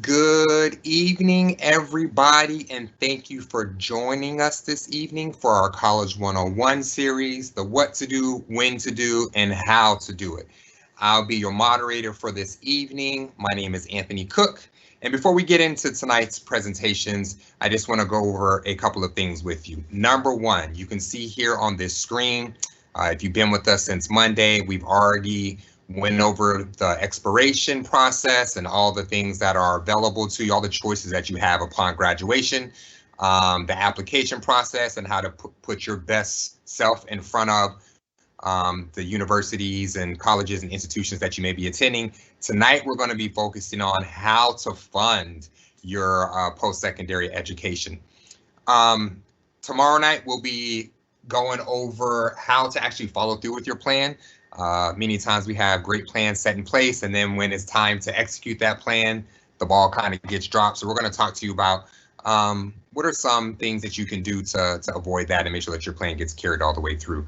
Good evening, everybody, and thank you for joining us this evening for our College 101 series, the what to do, when to do, and how to do it. I'll be your moderator for this evening. My name is Anthony Cook, and before we get into tonight's presentations, I just want to go over a couple of things with you. Number one, you can see here on this screen, if you've been with us since Monday, we've already went over the expiration process and all the things that are available to you, all the choices that you have upon graduation, the application process, and how to put your best self in front of the universities and colleges and institutions that you may be attending. Tonight, we're going to be focusing on how to fund your post-secondary education. Tomorrow night, we'll be going over how to actually follow through with your plan. Many times we have great plans set in place, and then when it's time to execute that plan, the ball kind of gets dropped. So we're going to talk to you about what are some things that you can do to avoid that and make sure that your plan gets carried all the way through.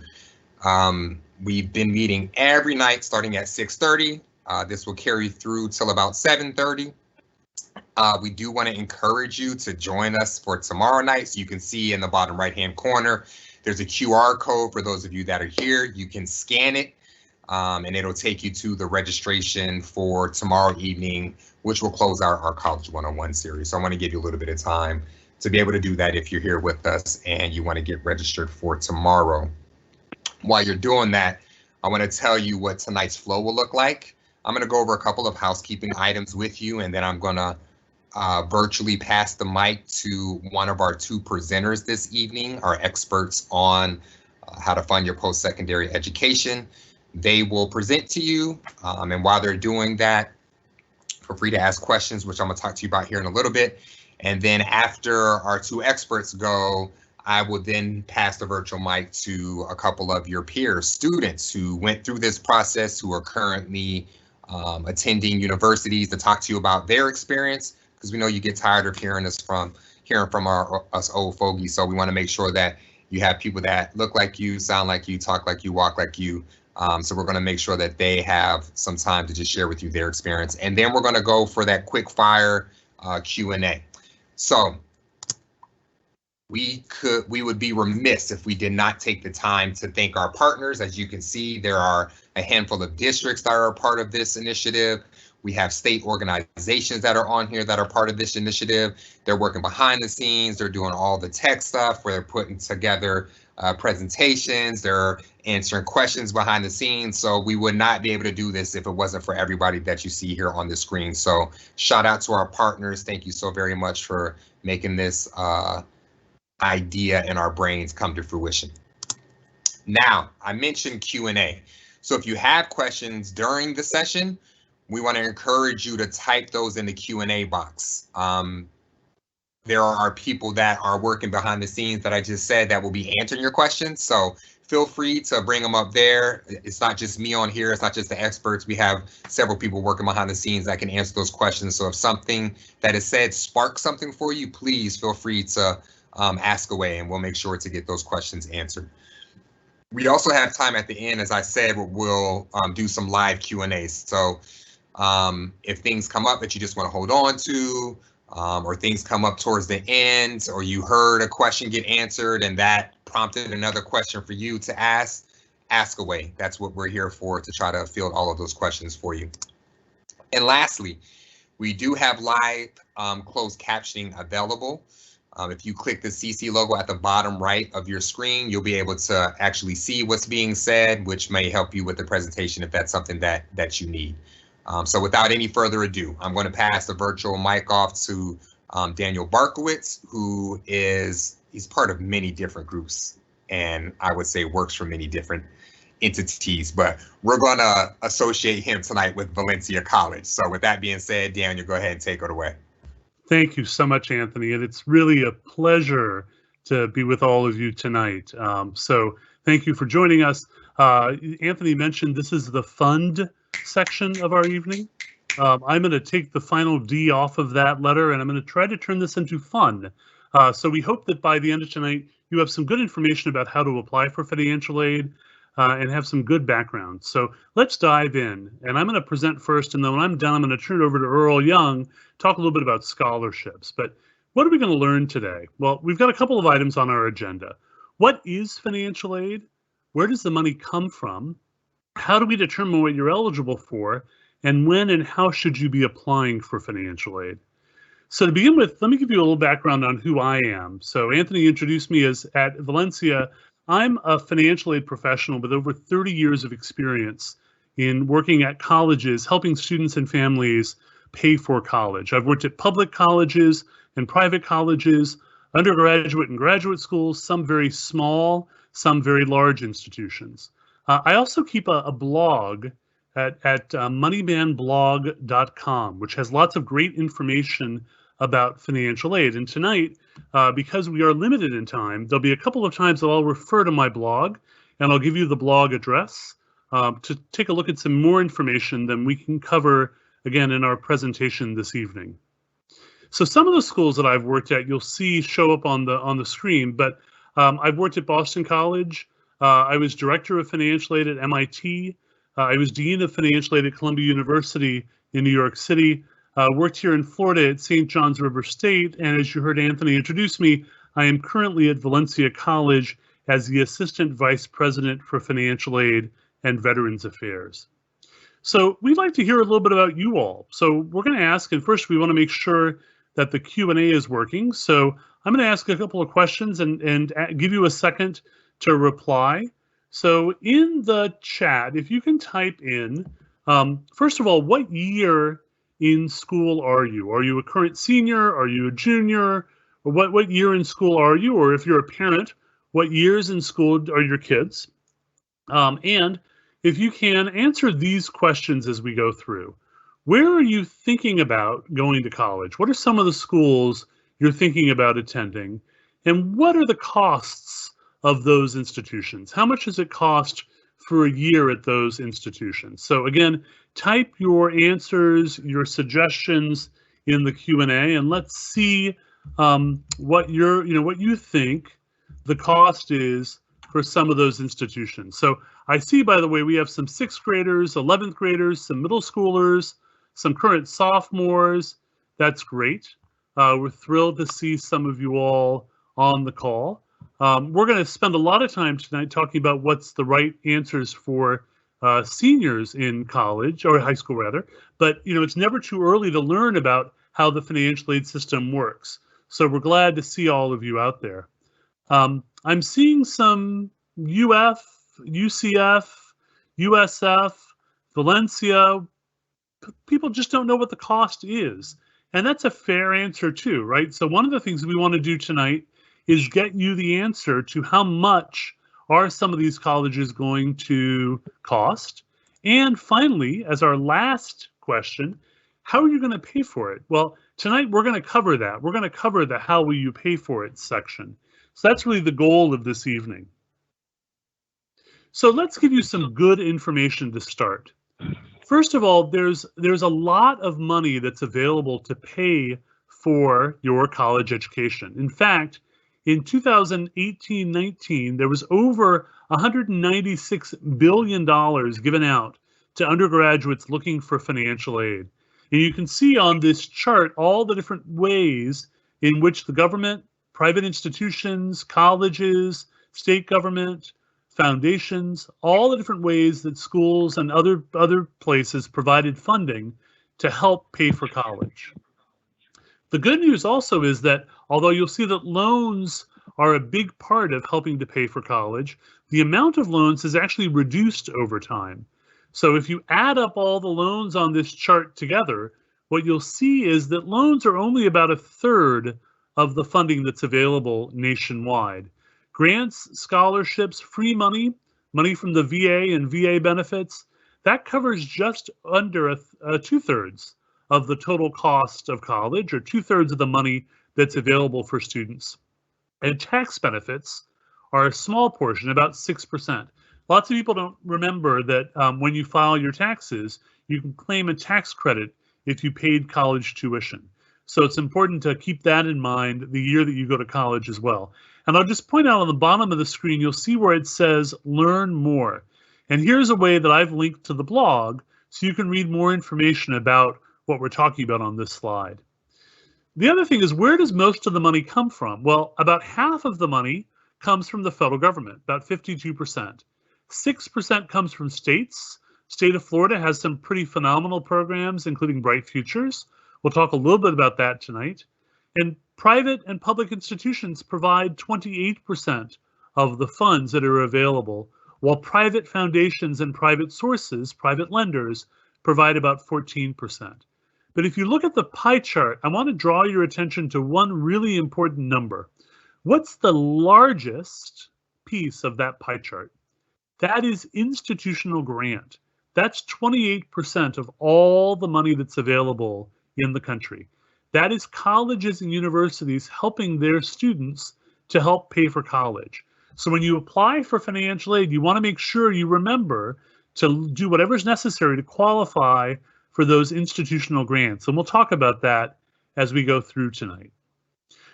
We've been meeting every night starting at 6:30. This will carry through till about 7:30. We do want to encourage you to join us for tomorrow night. So you can see in the bottom right-hand corner, there's a QR code for those of you that are here. You can scan it. And it'll take you to the registration for tomorrow evening, which will close out our College 101 series. So I want to give you a little bit of time to be able to do that if you're here with us and you want to get registered for tomorrow. While you're doing that, I want to tell you what tonight's flow will look like. I'm going to go over a couple of housekeeping items with you, and then I'm going to virtually pass the mic to one of our two presenters this evening, our experts on how to fund your post-secondary education. They will present to you, and while they're doing that, feel free to ask questions, which I'm going to talk to you about here in a little bit. And then after our two experts go, I will then pass the virtual mic to a couple of your peers, students who went through this process, who are currently attending universities, to talk to you about their experience, because we know you get tired of hearing from us old fogies. So we want to make sure that you have people that look like you, sound like you, talk like you, walk like you. So we're going to make sure that they have some time to just share with you their experience. And then we're going to go for that quick fire Q&A. So we would be remiss if we did not take the time to thank our partners. As you can see, there are a handful of districts that are a part of this initiative. We have state organizations that are on here that are part of this initiative. They're working behind the scenes. They're doing all the tech stuff where they're putting together presentations. They're answering questions behind the scenes. So we would not be able to do this if it wasn't for everybody that you see here on the screen. So shout out to our partners. Thank you so very much for making this idea in our brains come to fruition. Now, I mentioned Q&A. So if you have questions during the session, we want to encourage you to type those in the Q&A box. There are people that are working behind the scenes that I just said that will be answering your questions. So feel free to bring them up there. It's not just me on here. It's not just the experts. We have several people working behind the scenes that can answer those questions. So if something that is said sparks something for you, please feel free to ask away, and we'll make sure to get those questions answered. We also have time at the end, as I said, we'll do some live Q&As. So if things come up that you just want to hold on to, or things come up towards the end, or you heard a question get answered and that prompted another question for you to ask away. That's what we're here for, to try to field all of those questions for you. And lastly, we do have live closed captioning available. If you click the CC logo at the bottom right of your screen, you'll be able to actually see what's being said, which may help you with the presentation if that's something that you need. So without any further ado, I'm going to pass the virtual mic off to Daniel Barkowitz, who he's part of many different groups, and I would say works for many different entities, but we're going to associate him tonight with Valencia College. So with that being said, Daniel, go ahead and take it away. Thank you so much, Anthony, and it's really a pleasure to be with all of you tonight. So thank you for joining us. Anthony mentioned this is the fund section of our evening. I'm going to take the final D off of that letter, and I'm going to try to turn this into fun. So we hope that by the end of tonight, you have some good information about how to apply for financial aid. and have some good background. So let's dive in. And I'm going to present first, and then when I'm done, I'm going to turn it over to Earl Young, talk a little bit about scholarships. But what are we going to learn today? Well, we've got a couple of items on our agenda. What is financial aid? Where does the money come from? How do we determine what you're eligible for? And when and how should you be applying for financial aid? So to begin with, let me give you a little background on who I am. So Anthony introduced me as at Valencia. I'm a financial aid professional with over 30 years of experience in working at colleges, helping students and families pay for college. I've worked at public colleges and private colleges, undergraduate and graduate schools, some very small, some very large institutions. I also keep a blog at moneymanblog.com, which has lots of great information about financial aid. And tonight, because we are limited in time, there'll be a couple of times that I'll refer to my blog, and I'll give you the blog address to take a look at some more information than we can cover, again, in our presentation this evening. So some of the schools that I've worked at, you'll see show up on the screen, but I've worked at Boston College. I was director of financial aid at MIT. I was dean of financial aid at Columbia University in New York City. Worked here in Florida at St. John's River State, and as you heard Anthony introduce me, I am currently at Valencia College as the Assistant Vice President for Financial Aid and Veterans Affairs. So we'd like to hear a little bit about you all. So we're going to ask, and first we want to make sure that the Q&A is working. So I'm going to ask a couple of questions and give you a second to reply. So in the chat, if you can type in, first of all, what year in school are you? Are you a current senior? Are you a junior? Or what year in school are you? Or if you're a parent, what years in school are your kids? And if you can, answer these questions as we go through. Where are you thinking about going to college? What are some of the schools you're thinking about attending? And what are the costs of those institutions? How much does it cost for a year at those institutions? So again, type your answers, your suggestions in the Q&A, and let's see what you think the cost is for some of those institutions. So I see, by the way, we have some 6th graders, 11th graders, some middle schoolers, some current sophomores. That's great. We're thrilled to see some of you all on the call. We're going to spend a lot of time tonight talking about what's the right answers for seniors in college, or high school rather, but it's never too early to learn about how the financial aid system works. So we're glad to see all of you out there. I'm seeing some UF, UCF, USF, Valencia. People just don't know what the cost is. And that's a fair answer too, right? So one of the things we want to do tonight is get you the answer to how much are some of these colleges going to cost? And finally, as our last question, how are you going to pay for it? Well, tonight we're going to cover that. We're going to cover the how will you pay for it section. So that's really the goal of this evening. So let's give you some good information to start. First of all, there's a lot of money that's available to pay for your college education. In fact, in 2018-19, there was over $196 billion given out to undergraduates looking for financial aid. And you can see on this chart all the different ways in which the government, private institutions, colleges, state government, foundations, all the different ways that schools and other places provided funding to help pay for college. The good news also is that although you'll see that loans are a big part of helping to pay for college, the amount of loans has actually reduced over time. So if you add up all the loans on this chart together, what you'll see is that loans are only about 1/3 of the funding that's available nationwide. Grants, scholarships, free money, money from the VA and VA benefits, that covers just under 2/3 of the total cost of college, or 2/3 of the money that's available for students. And tax benefits are a small portion, about 6%. Lots of people don't remember that when you file your taxes, you can claim a tax credit if you paid college tuition. So it's important to keep that in mind the year that you go to college as well. And I'll just point out on the bottom of the screen, you'll see where it says learn more. And here's a way that I've linked to the blog so you can read more information about what we're talking about on this slide. The other thing is, where does most of the money come from? Well, about half of the money comes from the federal government, about 52%. 6% comes from states. State of Florida has some pretty phenomenal programs, including Bright Futures. We'll talk a little bit about that tonight. And private and public institutions provide 28% of the funds that are available, while private foundations and private sources, private lenders, provide about 14%. But if you look at the pie chart, I want to draw your attention to one really important number. What's the largest piece of that pie chart? That is institutional grant. That's 28% of all the money that's available in the country. That is colleges and universities helping their students to help pay for college. So when you apply for financial aid, you want to make sure you remember to do whatever is necessary to qualify for those institutional grants. And we'll talk about that as we go through tonight.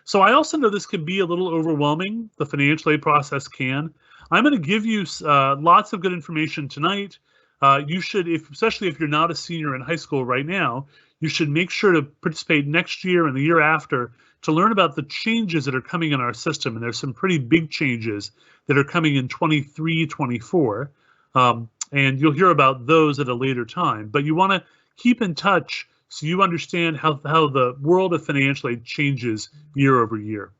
So I also know this can be a little overwhelming. The financial aid process can. I'm going to give you lots of good information tonight. You should, especially if you're not a senior in high school right now, you should make sure to participate next year and the year after to learn about the changes that are coming in our system. And there's some pretty big changes that are coming in 23, 24. And you'll hear about those at a later time. But you want to keep in touch so you understand how the world of financial aid changes year over year.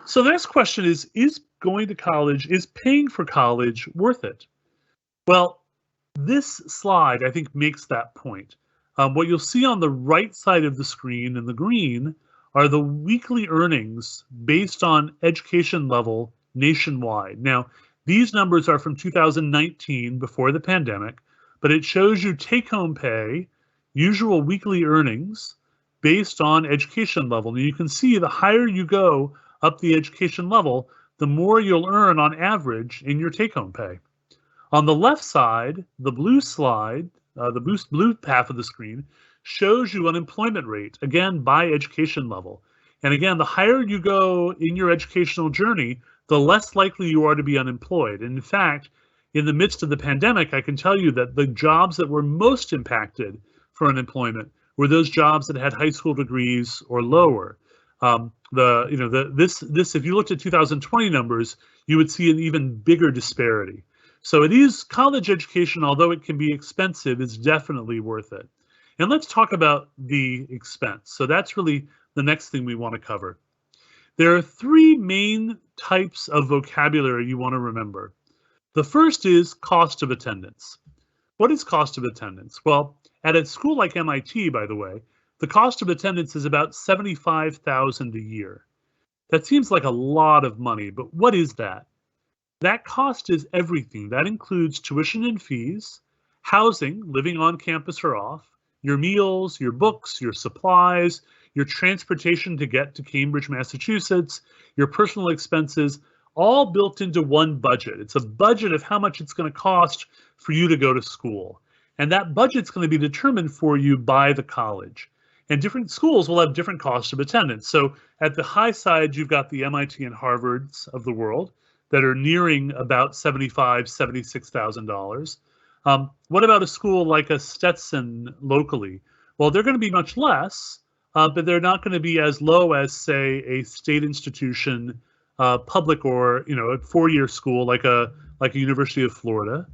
So the next question is going to college, is paying for college worth it? Well, this slide, I think, makes that point. What you'll see on the right side of the screen in the green are the weekly earnings based on education level nationwide. Now, these numbers are from 2019, before the pandemic, but it shows you take-home pay, usual weekly earnings based on education level. And you can see the higher you go up the education level, the more you'll earn on average in your take-home pay. On the left side, the blue slide, the blue half of the screen, shows you unemployment rate, again, by education level. And again, the higher you go in your educational journey, the less likely you are to be unemployed. And in fact, in the midst of the pandemic, I can tell you that the jobs that were most impacted for unemployment were those jobs that had high school degrees or lower. If you looked at 2020 numbers, you would see an even bigger disparity. So it is college education, although it can be expensive, is definitely worth it. And let's talk about the expense. So that's really the next thing we want to cover. There are three main types of vocabulary you want to remember. The first is cost of attendance. What is cost of attendance? Well, at a school like MIT, by the way, the cost of attendance is about $75,000 a year. That seems like a lot of money, but what is that? That cost is everything. That includes tuition and fees, housing, living on campus or off, your meals, your books, your supplies, your transportation to get to Cambridge, Massachusetts, your personal expenses, all built into one budget. It's a budget of how much it's going to cost for you to go to school. And that budget's going to be determined for you by the college. And different schools will have different costs of attendance. So at the high side, you've got the MIT and Harvards of the world that are nearing about $75,000, $76,000. What about a school like a Stetson locally? Well, they're going to be much less, but they're not going to be as low as, say, a state institution, public, or a four-year school like a University of Florida,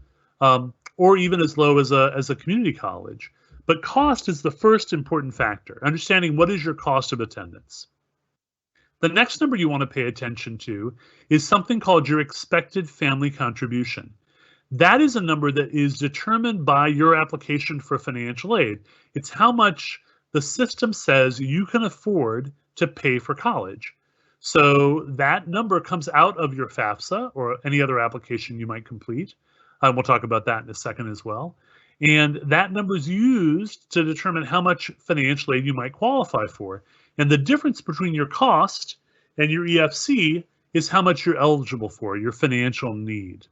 or even as low as a community college. But cost is the first important factor, understanding what is your cost of attendance. The next number you want to pay attention to is something called your expected family contribution. That is a number that is determined by your application for financial aid. It's how much the system says you can afford to pay for college. So that number comes out of your FAFSA or any other application you might complete. We'll talk about that in a second as well. And that number is used to determine how much financial aid you might qualify for. And the difference between your cost and your EFC is how much you're eligible for, your financial need.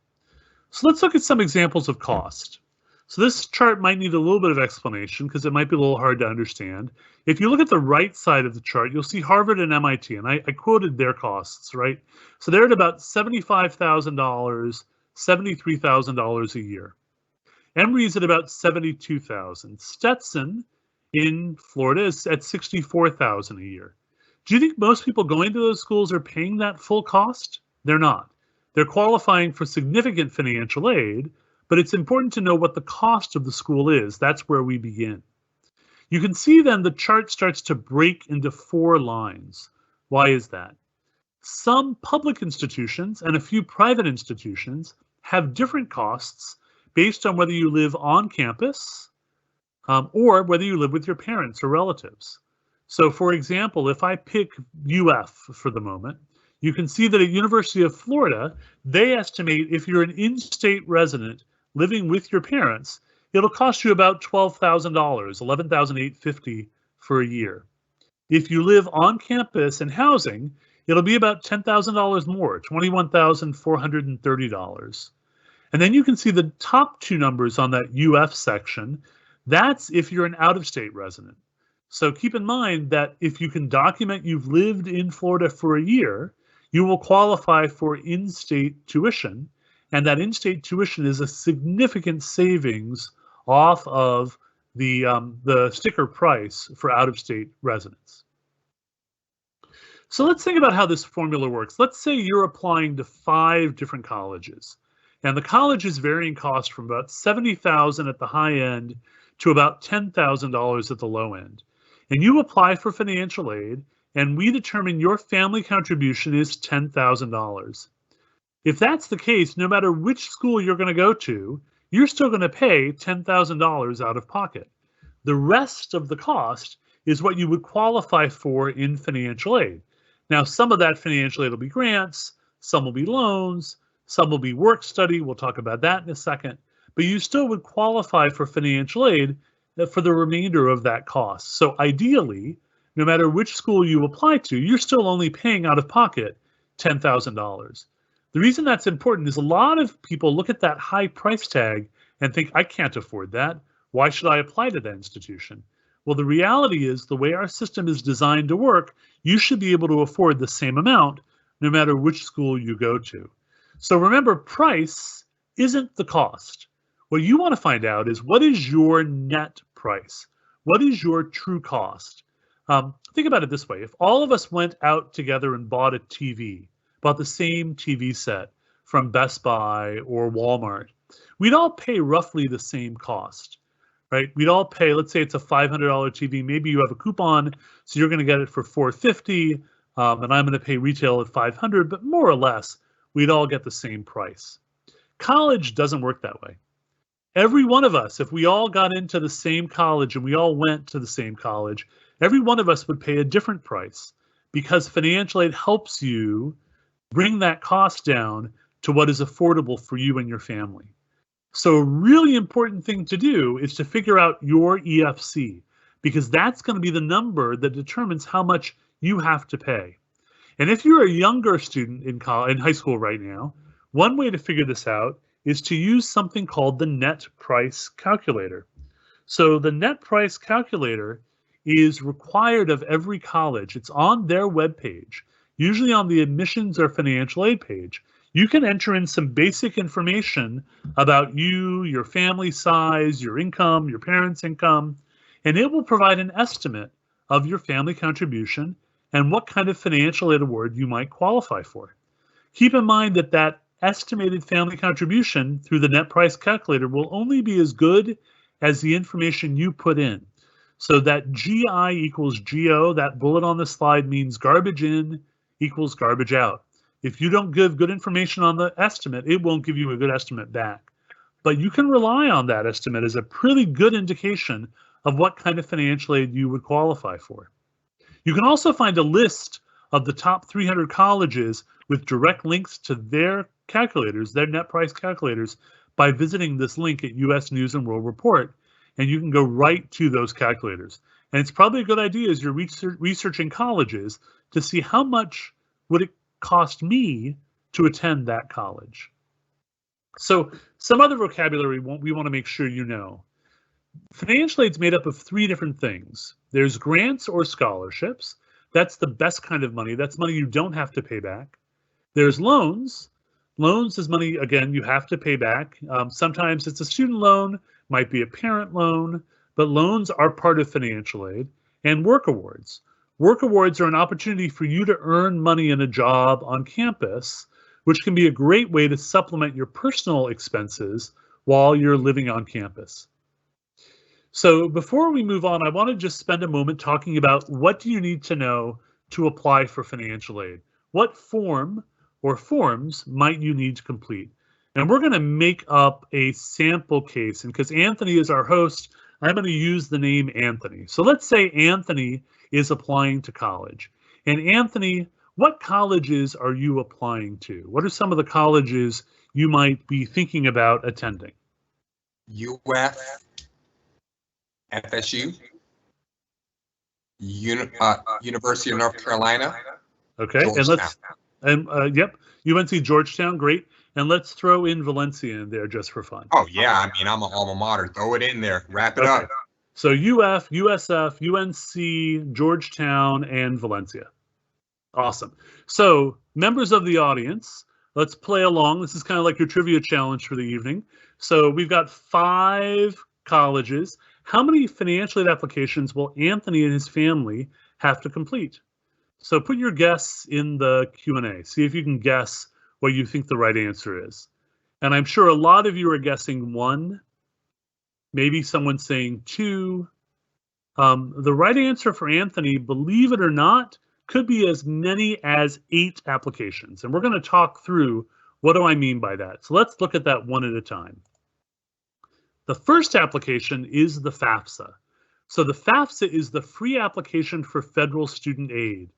So let's look at some examples of cost. So this chart might need a little bit of explanation because it might be a little hard to understand. If you look at the right side of the chart, you'll see Harvard and MIT, and I quoted their costs, right? So they're at about $75,000, $73,000 a year. Emory's at about $72,000. Stetson in Florida is at $64,000 a year. Do you think most people going to those schools are paying that full cost? They're not. They're qualifying for significant financial aid, but it's important to know what the cost of the school is. That's where we begin. You can see then the chart starts to break into 4 lines. Why is that? Some public institutions and a few private institutions have different costs based on whether you live on campus or whether you live with your parents or relatives. So for example, if I pick UF for the moment, you can see that at University of Florida, they estimate if you're an in-state resident living with your parents, it'll cost you about $12,000, $11,850 for a year. If you live on campus and housing, it'll be about $10,000 more, $21,430. And then you can see the top 2 numbers on that UF section. That's if you're an out-of-state resident. So keep in mind that if you can document you've lived in Florida for a year, you will qualify for in-state tuition. And that in-state tuition is a significant savings off of the sticker price for out-of-state residents. So let's think about how this formula works. Let's say you're applying to 5 different colleges, and the colleges vary in cost from about $70,000 at the high end to about $10,000 at the low end. And you apply for financial aid, and we determine your family contribution is $10,000. If that's the case, no matter which school you're going to go to, you're still going to pay $10,000 out of pocket. The rest of the cost is what you would qualify for in financial aid. Now, some of that financial aid will be grants, some will be loans, some will be work study. We'll talk about that in a second. But you still would qualify for financial aid for the remainder of that cost. So ideally, no matter which school you apply to, you're still only paying out of pocket $10,000. The reason that's important is a lot of people look at that high price tag and think, I can't afford that. Why should I apply to that institution? Well, the reality is the way our system is designed to work, you should be able to afford the same amount no matter which school you go to. So remember, price isn't the cost. What you want to find out is what is your net price? What is your true cost? Think about it this way. If all of us went out together and bought a TV, bought the same TV set from Best Buy or Walmart, we'd all pay roughly the same cost, right? We'd all pay, let's say it's a $500 TV. Maybe you have a coupon, so you're going to get it for $450, and I'm going to pay retail at $500, but more or less, we'd all get the same price. College doesn't work that way. Every one of us, if we all got into the same college and we all went to the same college, every one of us would pay a different price because financial aid helps you bring that cost down to what is affordable for you and your family. So a really important thing to do is to figure out your EFC, because that's going to be the number that determines how much you have to pay. And if you're a younger student in high school right now, one way to figure this out is to use something called the net price calculator. So the net price calculator is required of every college. It's on their webpage, usually on the admissions or financial aid page. You can enter in some basic information about you, your family size, your income, your parents' income, and it will provide an estimate of your family contribution and what kind of financial aid award you might qualify for. Keep in mind that that estimated family contribution through the net price calculator will only be as good as the information you put in. So that GI equals GO, that bullet on the slide means garbage in equals garbage out. If you don't give good information on the estimate, it won't give you a good estimate back. But you can rely on that estimate as a pretty good indication of what kind of financial aid you would qualify for. You can also find a list of the top 300 colleges with direct links to their calculators, their net price calculators, by visiting this link at US News and World Report, and you can go right to those calculators. And it's probably a good idea as you're researching colleges to see how much would it cost me to attend that college. So some other vocabulary we want to make sure you know. Financial aid is made up of 3 different things. There's grants or scholarships. That's the best kind of money. That's money you don't have to pay back. There's loans. Loans is money, again, you have to pay back. Sometimes it's a student loan, might be a parent loan, but loans are part of financial aid. And work awards. Work awards are an opportunity for you to earn money in a job on campus, which can be a great way to supplement your personal expenses while you're living on campus. So before we move on, I want to just spend a moment talking about what do you need to know to apply for financial aid? What form or forms might you need to complete? And we're going to make up a sample case. And because Anthony is our host, I'm going to use the name Anthony. So let's say Anthony is applying to college. And Anthony, what colleges are you applying to? What are some of the colleges you might be thinking about attending? UF, FSU, University of North Carolina. Okay, yep, UNC Georgetown, great. And let's throw in Valencia in there just for fun. Oh yeah, I mean, I'm an alma mater. Throw it in there. Wrap it up. So UF, USF, UNC, Georgetown, and Valencia. Awesome. So members of the audience, let's play along. This is kind of like your trivia challenge for the evening. So we've got 5 colleges. How many financial aid applications will Anthony and his family have to complete? So put your guess in the Q&A. See if you can guess what you think the right answer is. And I'm sure a lot of you are guessing 1, maybe someone saying 2. The right answer for Anthony, believe it or not, could be as many as 8 applications. And we're going to talk through what do I mean by that. So let's look at that one at a time. The first application is the FAFSA. So the FAFSA is the free application for federal student aid.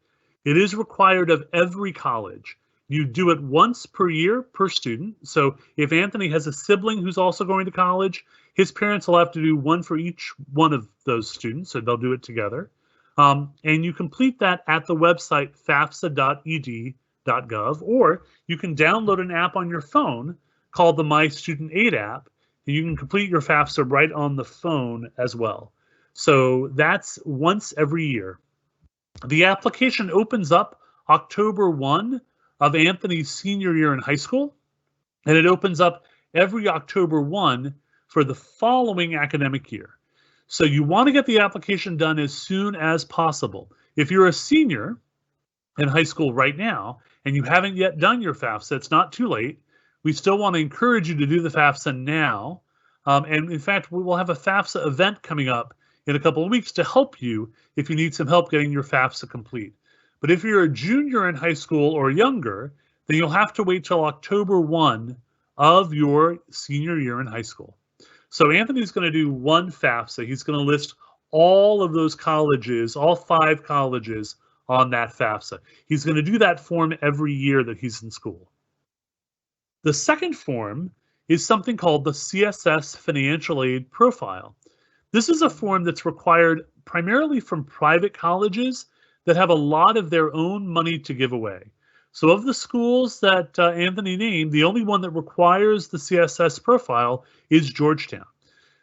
It is required of every college. You do it once per year per student. So if Anthony has a sibling who's also going to college, his parents will have to do one for each one of those students, so they'll do it together. And you complete that at the website fafsa.ed.gov, or you can download an app on your phone called the My Student Aid app, and you can complete your FAFSA right on the phone as well. So that's once every year. The application opens up October 1 of Anthony's senior year in high school, and it opens up every October 1 for the following academic year. So you want to get the application done as soon as possible. If you're a senior in high school right now and you haven't yet done your FAFSA, it's not too late. We still want to encourage you to do the FAFSA now. And in fact, we will have a FAFSA event coming up in a couple of weeks to help you if you need some help getting your FAFSA complete. But if you're a junior in high school or younger, then you'll have to wait till October 1 of your senior year in high school. So Anthony's going to do one FAFSA. He's going to list all of those colleges, all 5 colleges on that FAFSA. He's going to do that form every year that he's in school. The second form is something called the CSS Financial Aid Profile. This is a form that's required primarily from private colleges that have a lot of their own money to give away. So of the schools that Anthony named, the only one that requires the CSS profile is Georgetown.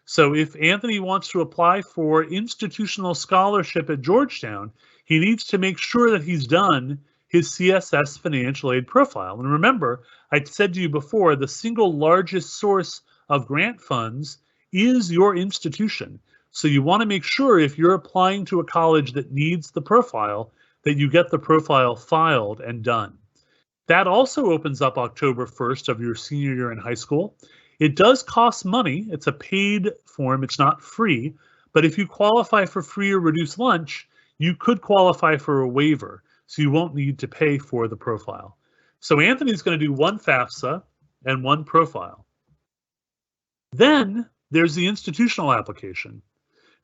So if Anthony wants to apply for institutional scholarship at Georgetown, he needs to make sure that he's done his CSS financial aid profile. And remember, I said to you before, the single largest source of grant funds is your institution. So you want to make sure if you're applying to a college that needs the profile, that you get the profile filed and done. That also opens up October 1st of your senior year in high school. It does cost money. It's a paid form. It's not free. But if you qualify for free or reduced lunch, you could qualify for a waiver. So you won't need to pay for the profile. So Anthony's going to do one FAFSA and one profile. Then there's the institutional application.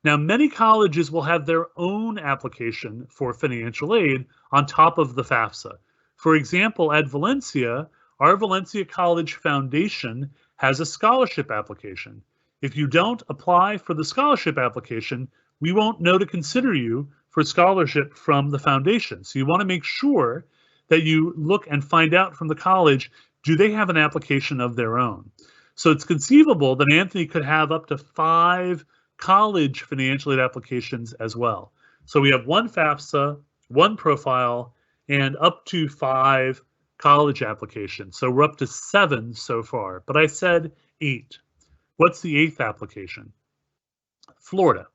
Now, many colleges will have their own application for financial aid on top of the FAFSA. For example, at Valencia, our Valencia College Foundation has a scholarship application. If you don't apply for the scholarship application, we won't know to consider you for scholarship from the foundation. So you want to make sure that you look and find out from the college, do they have an application of their own? So it's conceivable that Anthony could have up to 5 college financial aid applications as well. So we have one FAFSA, one profile, and up to 5 college applications. So we're up to 7 so far, but I said 8. What's the 8th application? Florida.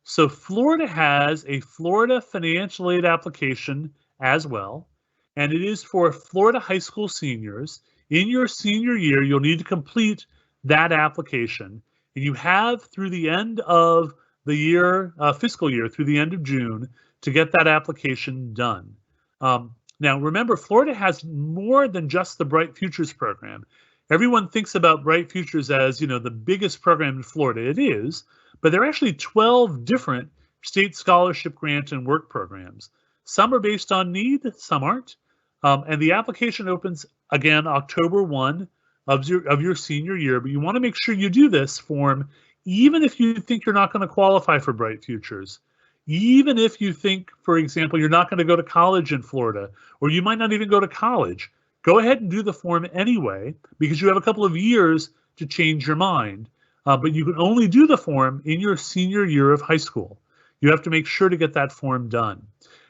So Florida has a Florida financial aid application as well, and it is for Florida high school seniors. In your senior year, you'll need to complete that application, and you have through the end of the year, fiscal year, through the end of June to get that application done. Now, remember, Florida has more than just the Bright Futures program. Everyone thinks about Bright Futures as, the biggest program in Florida. It is, but there are actually 12 different state scholarship grant and work programs. Some are based on need, some aren't. And the application opens again October 1 of your senior year, but you want to make sure you do this form even if you think you're not going to qualify for Bright Futures. Even if you think, for example, you're not going to go to college in Florida, or you might not even go to college, go ahead and do the form anyway, because you have a couple of years to change your mind. But you can only do the form in your senior year of high school. You have to make sure to get that form done.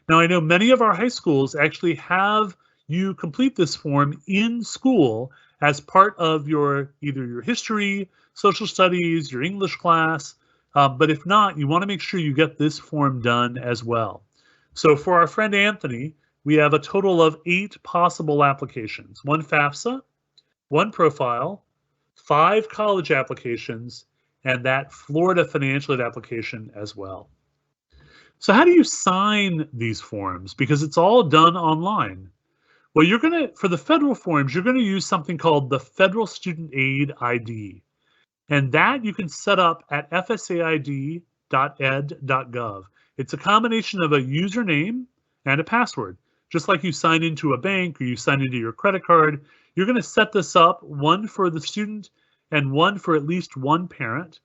Now, I know many of our high schools actually have you complete this form in school as part of either your history, social studies, your English class. But if not, you want to make sure you get this form done as well. So for our friend Anthony, we have a total of 8 possible applications: 1 FAFSA, 1 profile, 5 college applications, and that Florida financial aid application as well. So how do you sign these forms? Because it's all done online. Well, for the federal forms, you're going to use something called the Federal Student Aid ID. And that you can set up at fsaid.ed.gov. It's a combination of a username and a password. Just like you sign into a bank or you sign into your credit card, you're going to set this up, one for the student and one for at least one parent.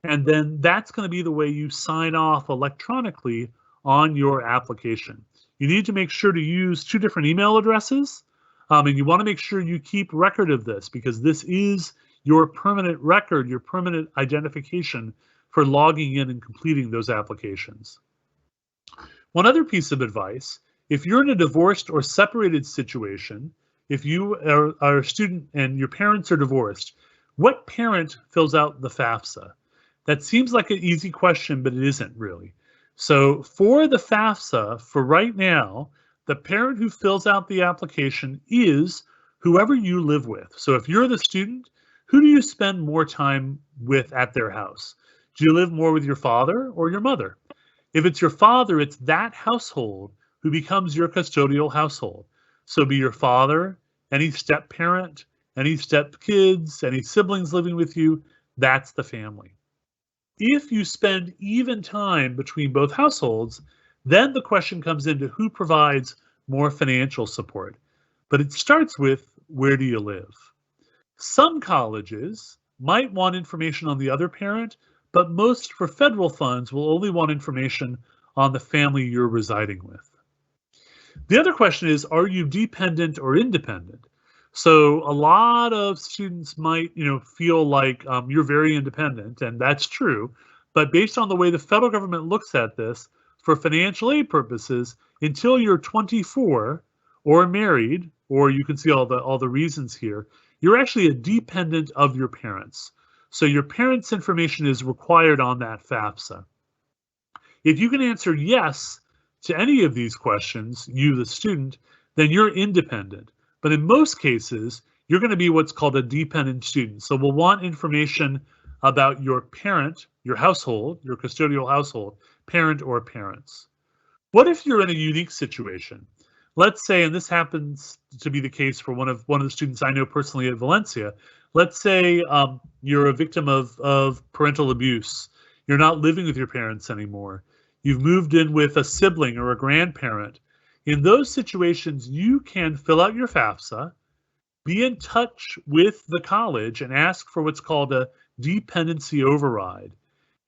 And then that's going to be the way you sign off electronically on your application. You need to make sure to use 2 different email addresses, and you want to make sure you keep record of this, because this is your permanent record, your permanent identification for logging in and completing those applications. One other piece of advice: if you're in a divorced or separated situation, if you are a student and your parents are divorced, what parent fills out the FAFSA? That seems like an easy question, but it isn't really. So for the FAFSA, for right now, the parent who fills out the application is whoever you live with. So if you're the student, who do you spend more time with at their house? Do you live more with your father or your mother? If it's your father, it's that household who becomes your custodial household. So be your father, any step parent, any step kids, any siblings living with you, that's the family. If you spend even time between both households, then the question comes into who provides more financial support. But it starts with, where do you live? Some colleges might want information on the other parent, but most for federal funds will only want information on the family you're residing with. The other question is, are you dependent or independent? So a lot of students might, feel like you're very independent, and that's true. But based on the way the federal government looks at this, for financial aid purposes, until you're 24 or married, or you can see all the reasons here, you're actually a dependent of your parents. So your parents' information is required on that FAFSA. If you can answer yes to any of these questions, you the student, then you're independent. But in most cases, you're going to be what's called a dependent student. So we'll want information about your parent, your household, your custodial household, parent or parents. What if you're in a unique situation? Let's say, and this happens to be the case for one of the students I know personally at Valencia, let's say you're a victim of parental abuse. You're not living with your parents anymore. You've moved in with a sibling or a grandparent. In those situations, you can fill out your FAFSA, be in touch with the college, and ask for what's called a dependency override.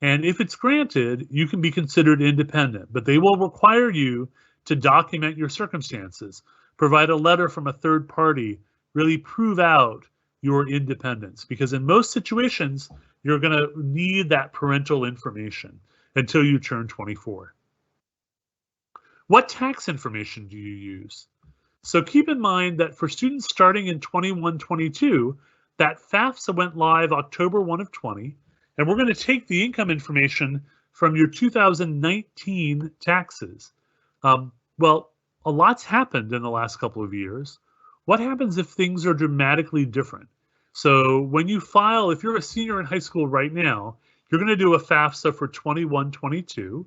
And if it's granted, you can be considered independent, but they will require you to document your circumstances, provide a letter from a third party, really prove out your independence, because in most situations, you're going to need that parental information until you turn 24. What tax information do you use? So keep in mind that for students starting in 21-22, that FAFSA went live October 1 of 20, and we're going to take the income information from your 2019 taxes. Well, a lot's happened in the last couple of years. What happens if things are dramatically different? So when you file, if you're a senior in high school right now, you're going to do a FAFSA for 21-22,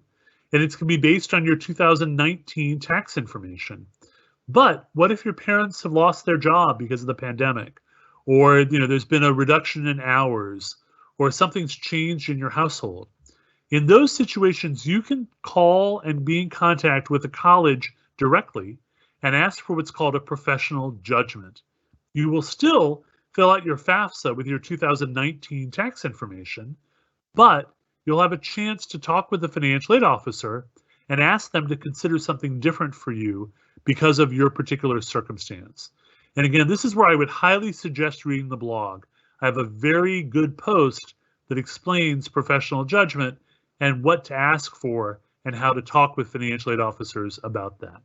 and it's going to be based on your 2019 tax information. But what if your parents have lost their job because of the pandemic, or there's been a reduction in hours, or something's changed in your household? In those situations, you can call and be in contact with the college directly and ask for what's called a professional judgment. You will still fill out your FAFSA with your 2019 tax information, but you'll have a chance to talk with the financial aid officer and ask them to consider something different for you because of your particular circumstance. And again, this is where I would highly suggest reading the blog. I have a very good post that explains professional judgment and what to ask for and how to talk with financial aid officers about that.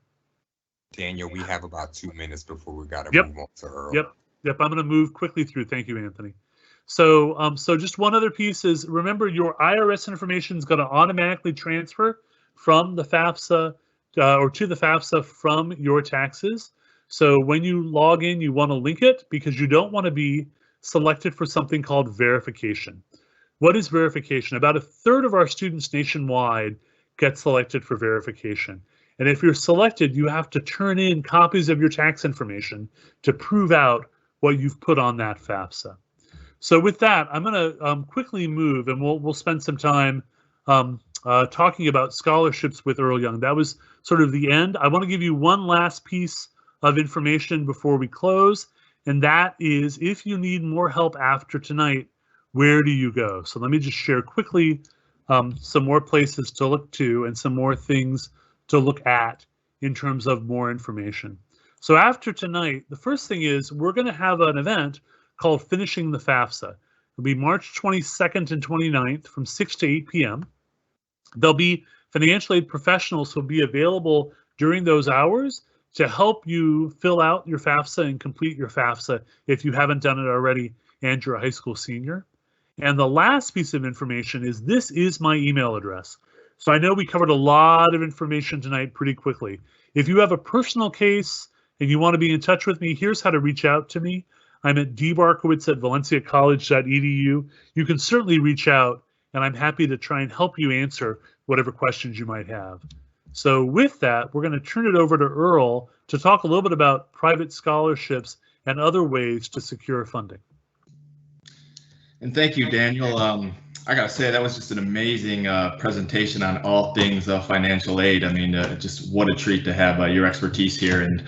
Daniel, we have about 2 minutes before we got to Yep. move on to Earl. Yep. I'm going to move quickly through. Thank you, Anthony. So, so just one other piece is, remember, your IRS information is going to automatically transfer from the FAFSA or to the FAFSA from your taxes. So when you log in, you want to link it because you don't want to be selected for something called verification. What is verification? About a third of our students nationwide get selected for verification. And if you're selected, you have to turn in copies of your tax information to prove out what you've put on that FAFSA. So with that, I'm going to quickly move, and we'll spend some time talking about scholarships with Earl Young. That was sort of the end. I want to give you one last piece of information before we close, and that is, if you need more help after tonight, where do you go? So let me just share quickly some more places to look to and some more things to look at in terms of more information. So after tonight, the first thing is we're going to have an event called Finishing the FAFSA. It'll be March 22nd and 29th from 6 to 8 p.m. There'll be financial aid professionals who will be available during those hours to help you fill out your FAFSA and complete your FAFSA if you haven't done it already and you're a high school senior. And the last piece of information is, this is my email address. So I know we covered a lot of information tonight pretty quickly. If you have a personal case and you want to be in touch with me, here's how to reach out to me. I'm at dbarkowitz@valenciacollege.edu. You can certainly reach out, and I'm happy to try and help you answer whatever questions you might have. So with that, we're going to turn it over to Earl to talk a little bit about private scholarships and other ways to secure funding. And thank you, Daniel. I gotta say, that was just an amazing presentation on all things financial aid. I mean, just what a treat to have your expertise here. And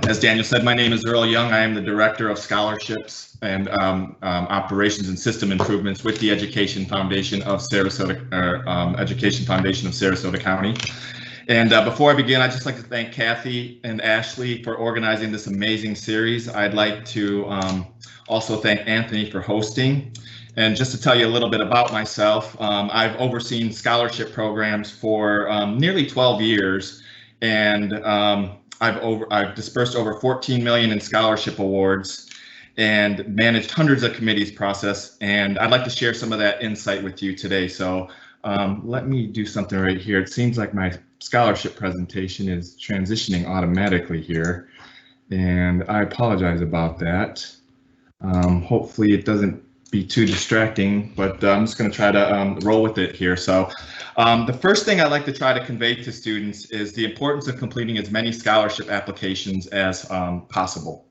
as Daniel said, my name is Earl Young. I am the Director of Scholarships and Operations and System Improvements with the Education Foundation of Sarasota County. And before I begin, I'd just like to thank Kathy and Ashley for organizing this amazing series. I'd like to also thank Anthony for hosting. And just to tell you a little bit about myself, I've overseen scholarship programs for nearly 12 years, and I've dispersed over 14 million in scholarship awards and managed hundreds of committees process. And I'd like to share some of that insight with you today. So let me do something right here. It seems like my scholarship presentation is transitioning automatically here, and I apologize about that. Hopefully it doesn't be too distracting, but I'm just going to try to roll with it here. So the first thing I'd like to try to convey to students is the importance of completing as many scholarship applications as possible.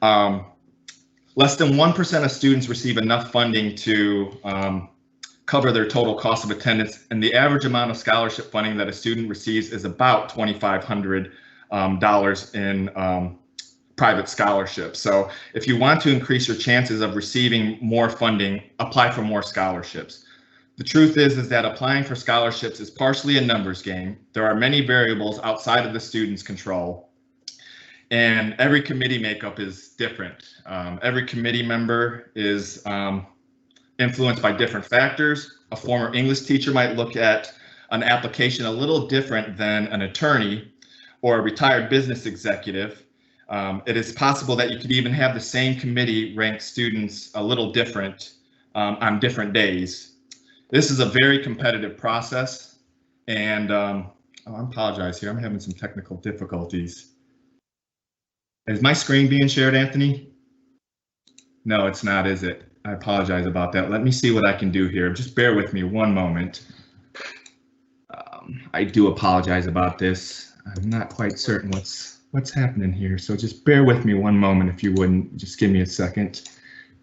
Less than 1% of students receive enough funding to cover their total cost of attendance, and the average amount of scholarship funding that a student receives is about $2,500 in private scholarships. So if you want to increase your chances of receiving more funding, apply for more scholarships. The truth is that applying for scholarships is partially a numbers game. There are many variables outside of the student's control, and every committee makeup is different. Every committee member is influenced by different factors. A former English teacher might look at an application a little different than an attorney. or a retired business executive, it is possible that you could even have the same committee rank students a little different on different days. This is a very competitive process, and I apologize here. I'm having some technical difficulties. Is my screen being shared, Anthony? No, it's not, is it? I apologize about that. Let me see what I can do here. Just bear with me one moment. I do apologize about this. I'm not quite certain what's happening here, so just bear with me one moment if you wouldn't. Just give me a second.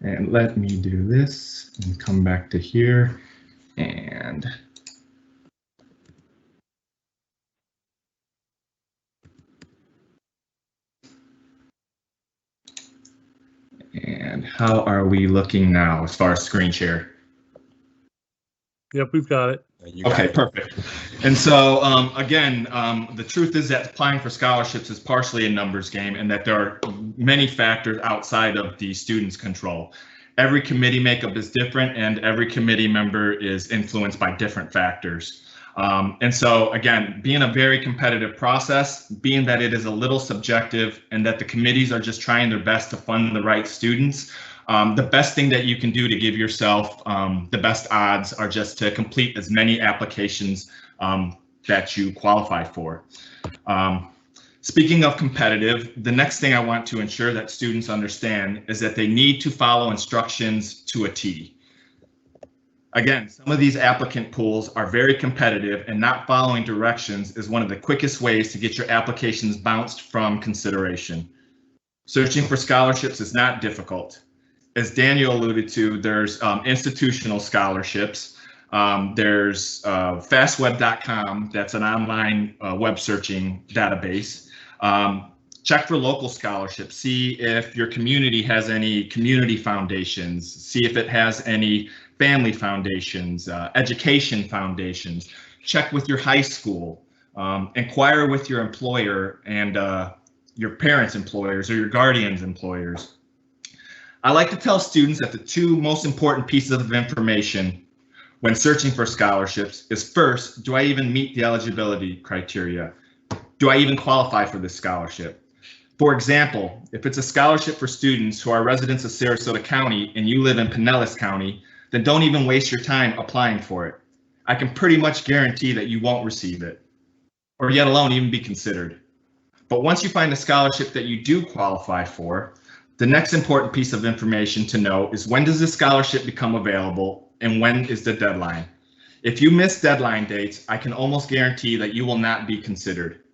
And let me do this and come back to here and how are we looking now as far as screen share? Yep, we've got it. Okay, perfect. And so again, the truth is that applying for scholarships is partially a numbers game, and that there are many factors outside of the student's control. Every committee makeup is different, and every committee member is influenced by different factors. And so again, being a very competitive process, being that it is a little subjective and that the committees are just trying their best to fund the right students, the best thing that you can do to give yourself the best odds are just to complete as many applications that you qualify for. Speaking of competitive, the next thing I want to ensure that students understand is that they need to follow instructions to a T. Again, some of these applicant pools are very competitive, and not following directions is one of the quickest ways to get your applications bounced from consideration. Searching for scholarships is not difficult. As Daniel alluded to, there's institutional scholarships. There's fastweb.com, that's an online web searching database. Check for local scholarships. See if your community has any community foundations. See if it has any family foundations, education foundations. Check with your high school. Inquire with your employer and your parents' employers or your guardians' employers. I like to tell students that the two most important pieces of information when searching for scholarships is, first, do I even meet the eligibility criteria? Do I even qualify for this scholarship? For example, if it's a scholarship for students who are residents of Sarasota County and you live in Pinellas County, then don't even waste your time applying for it. I can pretty much guarantee that you won't receive it, or yet alone even be considered. But once you find a scholarship that you do qualify for, the next important piece of information to know is, when does this scholarship become available and when is the deadline? If you miss deadline dates, I can almost guarantee that you will not be considered.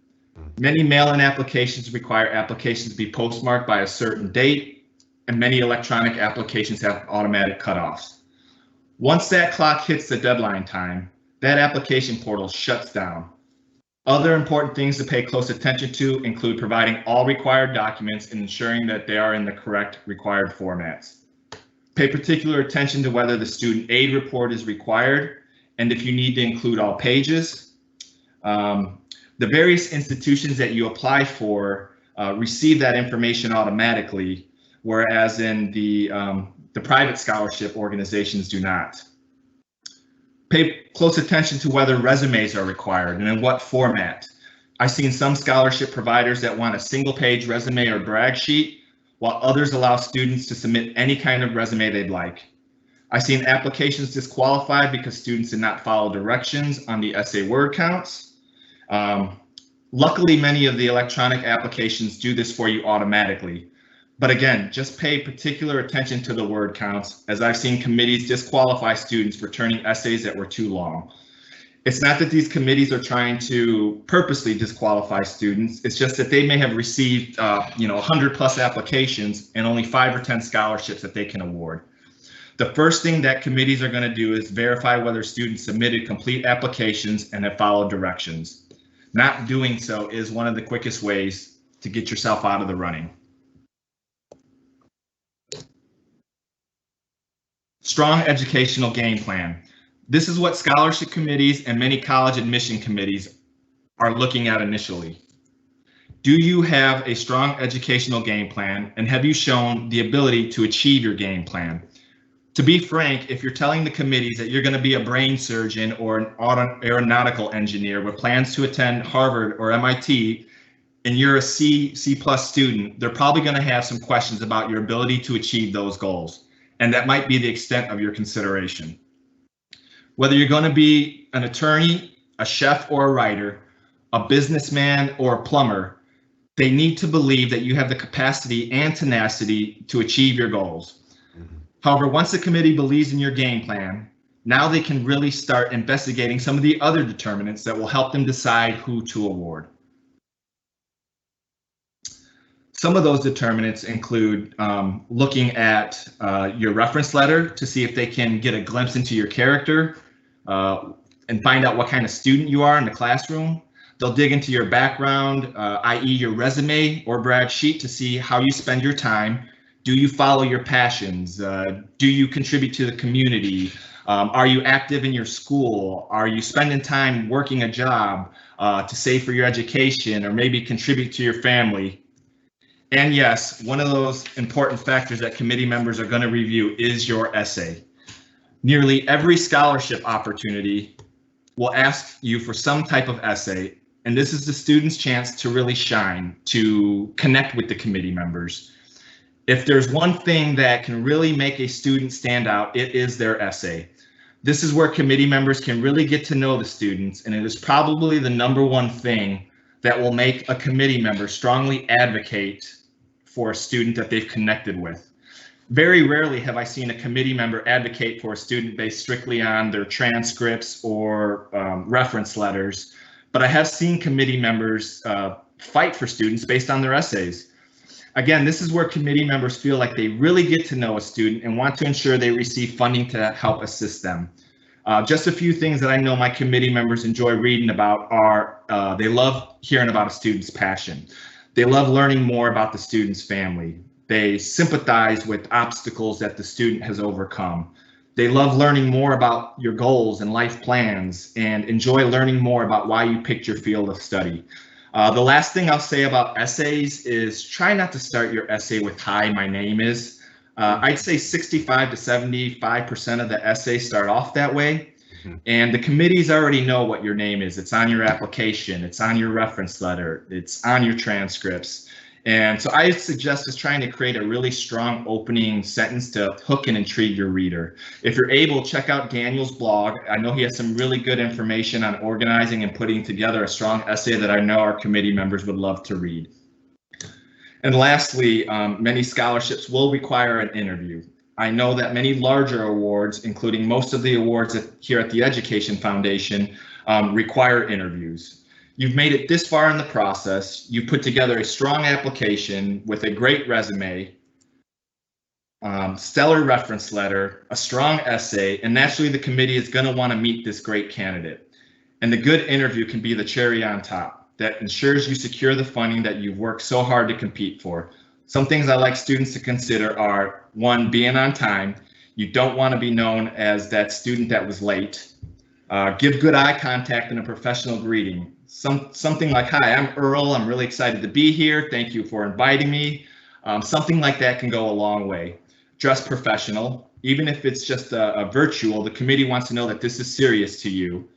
Many mail-in applications require applications to be postmarked by a certain date, and many electronic applications have automatic cutoffs. Once that clock hits the deadline time, that application portal shuts down. Other important things to pay close attention to include providing all required documents and ensuring that they are in the correct required formats. Pay particular attention to whether the student aid report is required and if you need to include all pages. The various institutions that you apply for receive that information automatically, whereas in the private scholarship organizations do not. Pay close attention to whether resumes are required and in what format. I've seen some scholarship providers that want a single-page resume or brag sheet, while others allow students to submit any kind of resume they'd like. I've seen applications disqualified because students did not follow directions on the essay word counts. Luckily, many of the electronic applications do this for you automatically. But again, just pay particular attention to the word counts, as I've seen committees disqualify students for turning essays that were too long. It's not that these committees are trying to purposely disqualify students. It's just that they may have received 100+ applications and only 5 or 10 scholarships that they can award. The first thing that committees are going to do is verify whether students submitted complete applications and have followed directions. Not doing so is one of the quickest ways to get yourself out of the running. Strong educational game plan. This is what scholarship committees and many college admission committees are looking at initially. Do you have a strong educational game plan, and have you shown the ability to achieve your game plan? To be frank, if you're telling the committees that you're going to be a brain surgeon or an aeronautical engineer with plans to attend Harvard or MIT, and you're a C plus student, they're probably going to have some questions about your ability to achieve those goals. And that might be the extent of your consideration. Whether you're going to be an attorney, a chef, or a writer, a businessman, or a plumber, they need to believe that you have the capacity and tenacity to achieve your goals. However, once the committee believes in your game plan, now they can really start investigating some of the other determinants that will help them decide who to award. Some of those determinants include looking at your reference letter to see if they can get a glimpse into your character and find out what kind of student you are in the classroom. They'll dig into your background, i.e. your resume or brag sheet, to see how you spend your time. Do you follow your passions? Do you contribute to the community? Are you active in your school? Are you spending time working a job to save for your education or maybe contribute to your family? And yes, one of those important factors that committee members are going to review is your essay. Nearly every scholarship opportunity will ask you for some type of essay, and this is the student's chance to really shine, to connect with the committee members. If there's one thing that can really make a student stand out, it is their essay. This is where committee members can really get to know the students, and it is probably the #1 thing that will make a committee member strongly advocate for a student that they've connected with. Very rarely have I seen a committee member advocate for a student based strictly on their transcripts or reference letters, but I have seen committee members fight for students based on their essays. Again, this is where committee members feel like they really get to know a student and want to ensure they receive funding to help assist them. Just a few things that I know my committee members enjoy reading about are they love hearing about a student's passion. They love learning more about the student's family. They sympathize with obstacles that the student has overcome. They love learning more about your goals and life plans and enjoy learning more about why you picked your field of study. The last thing I'll say about essays is try not to start your essay with "Hi, my name is." I'd say 65 to 75% of the essays start off that way. And the committees already know what your name is. It's on your application, it's on your reference letter, it's on your transcripts. And so I suggest just trying to create a really strong opening sentence to hook and intrigue your reader. If you're able, check out Daniel's blog. I know he has some really good information on organizing and putting together a strong essay that I know our committee members would love to read. And lastly, many scholarships will require an interview. I know that many larger awards, including most of the awards here at the Education Foundation, require interviews. You've made it this far in the process. You put together a strong application with a great resume, stellar reference letter, a strong essay, and naturally the committee is going to want to meet this great candidate. And the good interview can be the cherry on top that ensures you secure the funding that you've worked so hard to compete for. Some things I like students to consider are: 1, being on time. You don't want to be known as that student that was late. Give good eye contact and a professional greeting. Something like, "Hi, I'm Earl. I'm really excited to be here. Thank you for inviting me." Something like that can go a long way. Dress professional. Even if it's just a virtual, the committee wants to know that this is serious to you.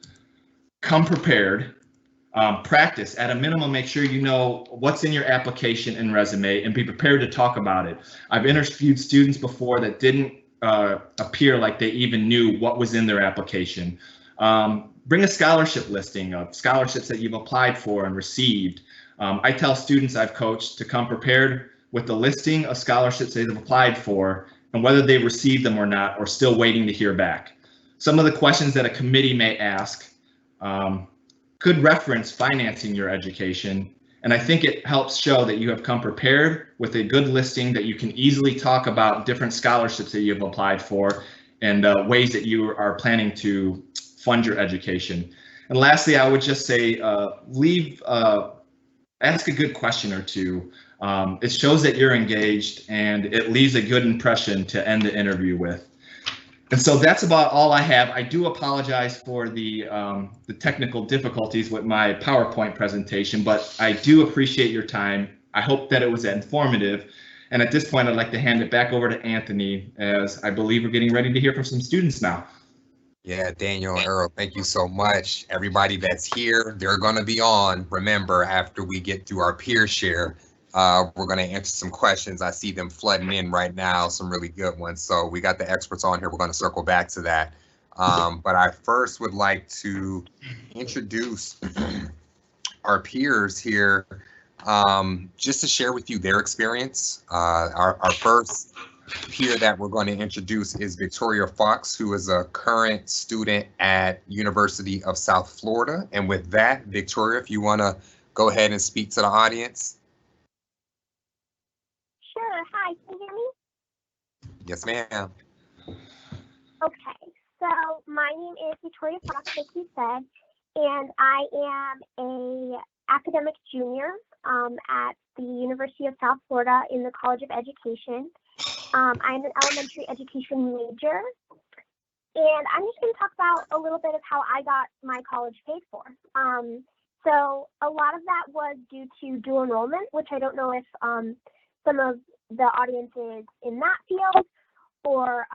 Come prepared. Practice. At a minimum, make sure you know what's in your application and resume and be prepared to talk about it. I've interviewed students before that didn't appear like they even knew what was in their application. Bring a scholarship listing of scholarships that you've applied for and received. I tell students I've coached to come prepared with the listing of scholarships they've applied for and whether they've received them or not, or still waiting to hear back. Some of the questions that a committee may ask could reference financing your education, and I think it helps show that you have come prepared with a good listing that you can easily talk about different scholarships that you've applied for and ways that you are planning to fund your education. And lastly, I would just say ask a good question or two. It shows that you're engaged and it leaves a good impression to end the interview with. And so that's about all I have. I do apologize for the technical difficulties with my PowerPoint presentation, but I do appreciate your time. I hope that it was informative. And at this point, I'd like to hand it back over to Anthony, as I believe we're getting ready to hear from some students now. Yeah, Daniel and Earl, thank you so much. Everybody that's here, they're going to be on. Remember, after we get through our peer share, we're going to answer some questions. I see them flooding in right now, some really good ones. So we got the experts on here. We're going to circle back to that. But I first would like to introduce our peers here, just to share with you their experience. Our first peer that we're going to introduce is Victoria Fox, who is a current student at University of South Florida. And with that, Victoria, if you want to go ahead and speak to the audience. Sure. Hi, can you hear me? Yes, ma'am. Okay. So my name is Victoria Fox, like you said, and I am a academic junior at the University of South Florida in the College of Education. I'm an elementary education major, and I'm just going to talk about a little bit of how I got my college paid for. So a lot of that was due to dual enrollment, which I don't know if some of the audience is in that field or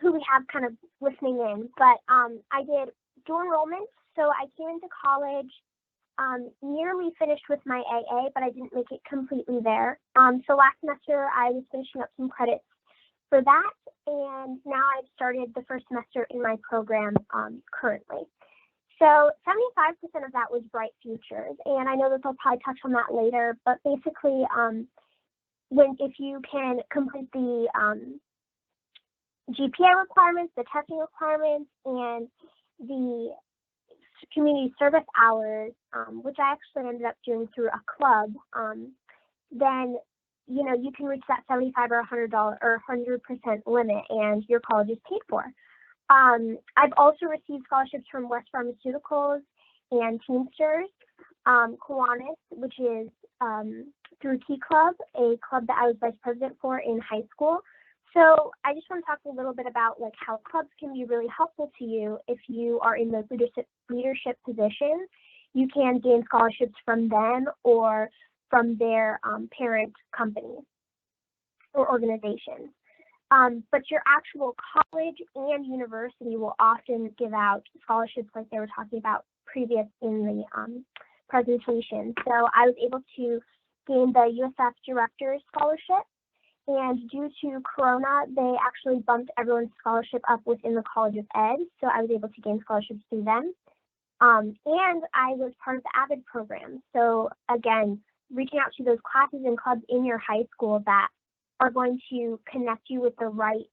who we have kind of listening in. But I did dual enrollment, so I came into college nearly finished with my AA, but I didn't make it completely there. So last semester I was finishing up some credits for that, and now I've started the first semester in my program currently. So 75% of that was Bright Futures, and I know that they'll probably touch on that later, but basically if you can complete the GPA requirements, the testing requirements, and the community service hours, which I actually ended up doing through a club, then you can reach that $75 or $100 or 100% limit, and your college is paid for. I've also received scholarships from West Pharmaceuticals and Teamsters, Kiwanis, which is through T Club, a club that I was vice president for in high school. So I just want to talk a little bit about like how clubs can be really helpful to you if you are in those leadership positions. You can gain scholarships from them or from their parent companies or organizations. But your actual college and university will often give out scholarships like they were talking about previous in the presentation. So I was able to gain the USF Director's Scholarship. And due to Corona, they actually bumped everyone's scholarship up within the College of Ed, so I was able to gain scholarships through them. And I was part of the AVID program. So again, reaching out to those classes and clubs in your high school that are going to connect you with the right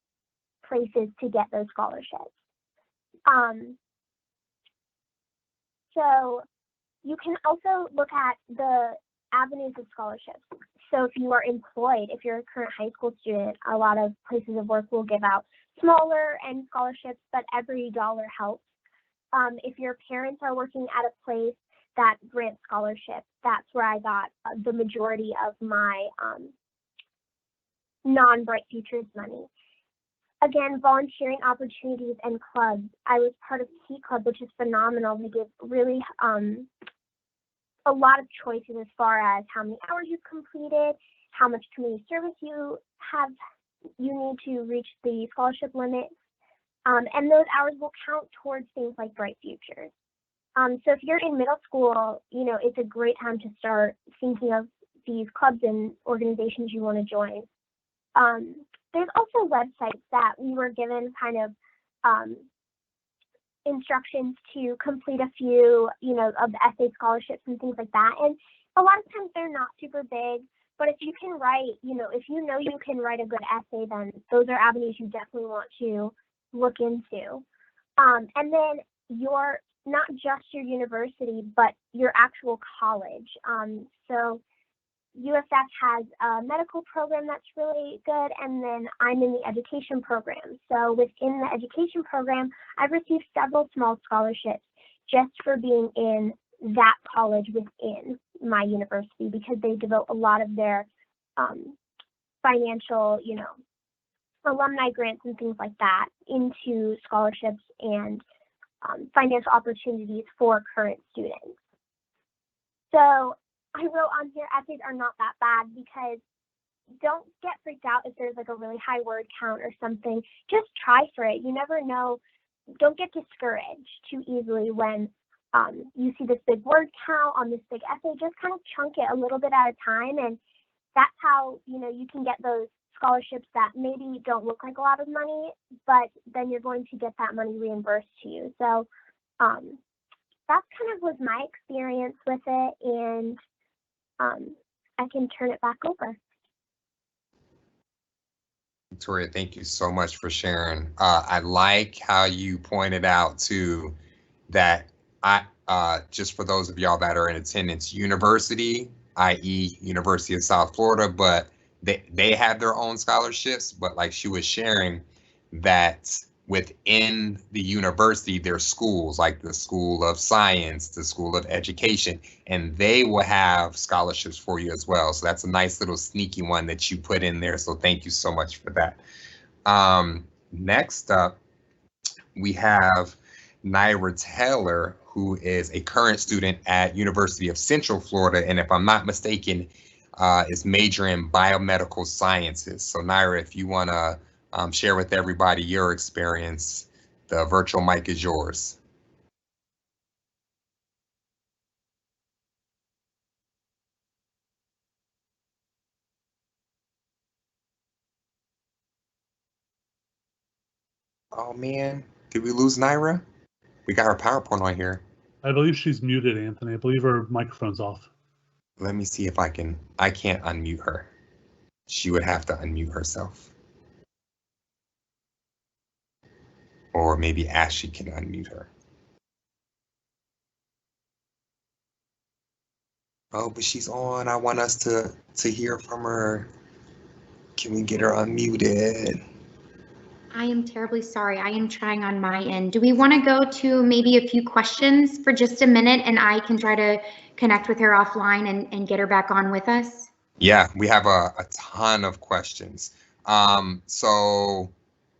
places to get those scholarships. So you can also look at the avenues of scholarships. So if you are employed, if you're a current high school student, a lot of places of work will give out smaller end scholarships, but every dollar helps. If your parents are working at a place that grants scholarships, that's where I got the majority of my non-Bright Futures money. Again, volunteering opportunities and clubs. I was part of T Club, which is phenomenal. They give really a lot of choices as far as how many hours you've completed, how much community service you need to reach the scholarship limit, and those hours will count towards things like Bright Futures. So if you're in middle school, it's a great time to start thinking of these clubs and organizations you want to join. There's also websites that we were given kind of instructions to complete a few, of the essay scholarships and things like that. And a lot of times they're not super big, but if you can write, if you can write a good essay, then those are avenues you definitely want to look into. And then not just your university, but your actual college. So USF has a medical program that's really good, and then I'm in the education program. So within the education program, I've received several small scholarships just for being in that college within my university, because they devote a lot of their financial, alumni grants and things like that into scholarships and financial opportunities for current students. So I wrote on here, essays are not that bad, because don't get freaked out if there's like a really high word count or something. Just try for it. You never know don't get discouraged too easily when you see this big word count on this big essay. Just kind of chunk it a little bit at a time, and that's how you can get those scholarships that maybe don't look like a lot of money, but then you're going to get that money reimbursed to you. So that kind of was my experience with it, and I can turn it back over. Victoria, thank you so much for sharing. I like how you pointed out too that just for those of y'all that are in attendance, university, i.e. University of South Florida, but they have their own scholarships, but like she was sharing that within the university, there's schools like the School of Science, the School of Education, and they will have scholarships for you as well. So that's a nice little sneaky one that you put in there. So thank you so much for that. Next up, we have Naira Taylor, who is a current student at University of Central Florida, and if I'm not mistaken, is majoring in biomedical sciences. So Naira, if you want to share with everybody your experience, the virtual mic is yours. Oh man, did we lose Naira? We got her PowerPoint on here. I believe she's muted, Anthony. I believe her microphone's off. Let me see if I can't unmute her. She would have to unmute herself. Or maybe Ashley can unmute her. Oh, but she's on. I want us to hear from her. Can we get her unmuted? I am terribly sorry. I am trying on my end. Do we want to go to maybe a few questions for just a minute, and I can try to connect with her offline and get her back on with us? Yeah, we have a ton of questions. So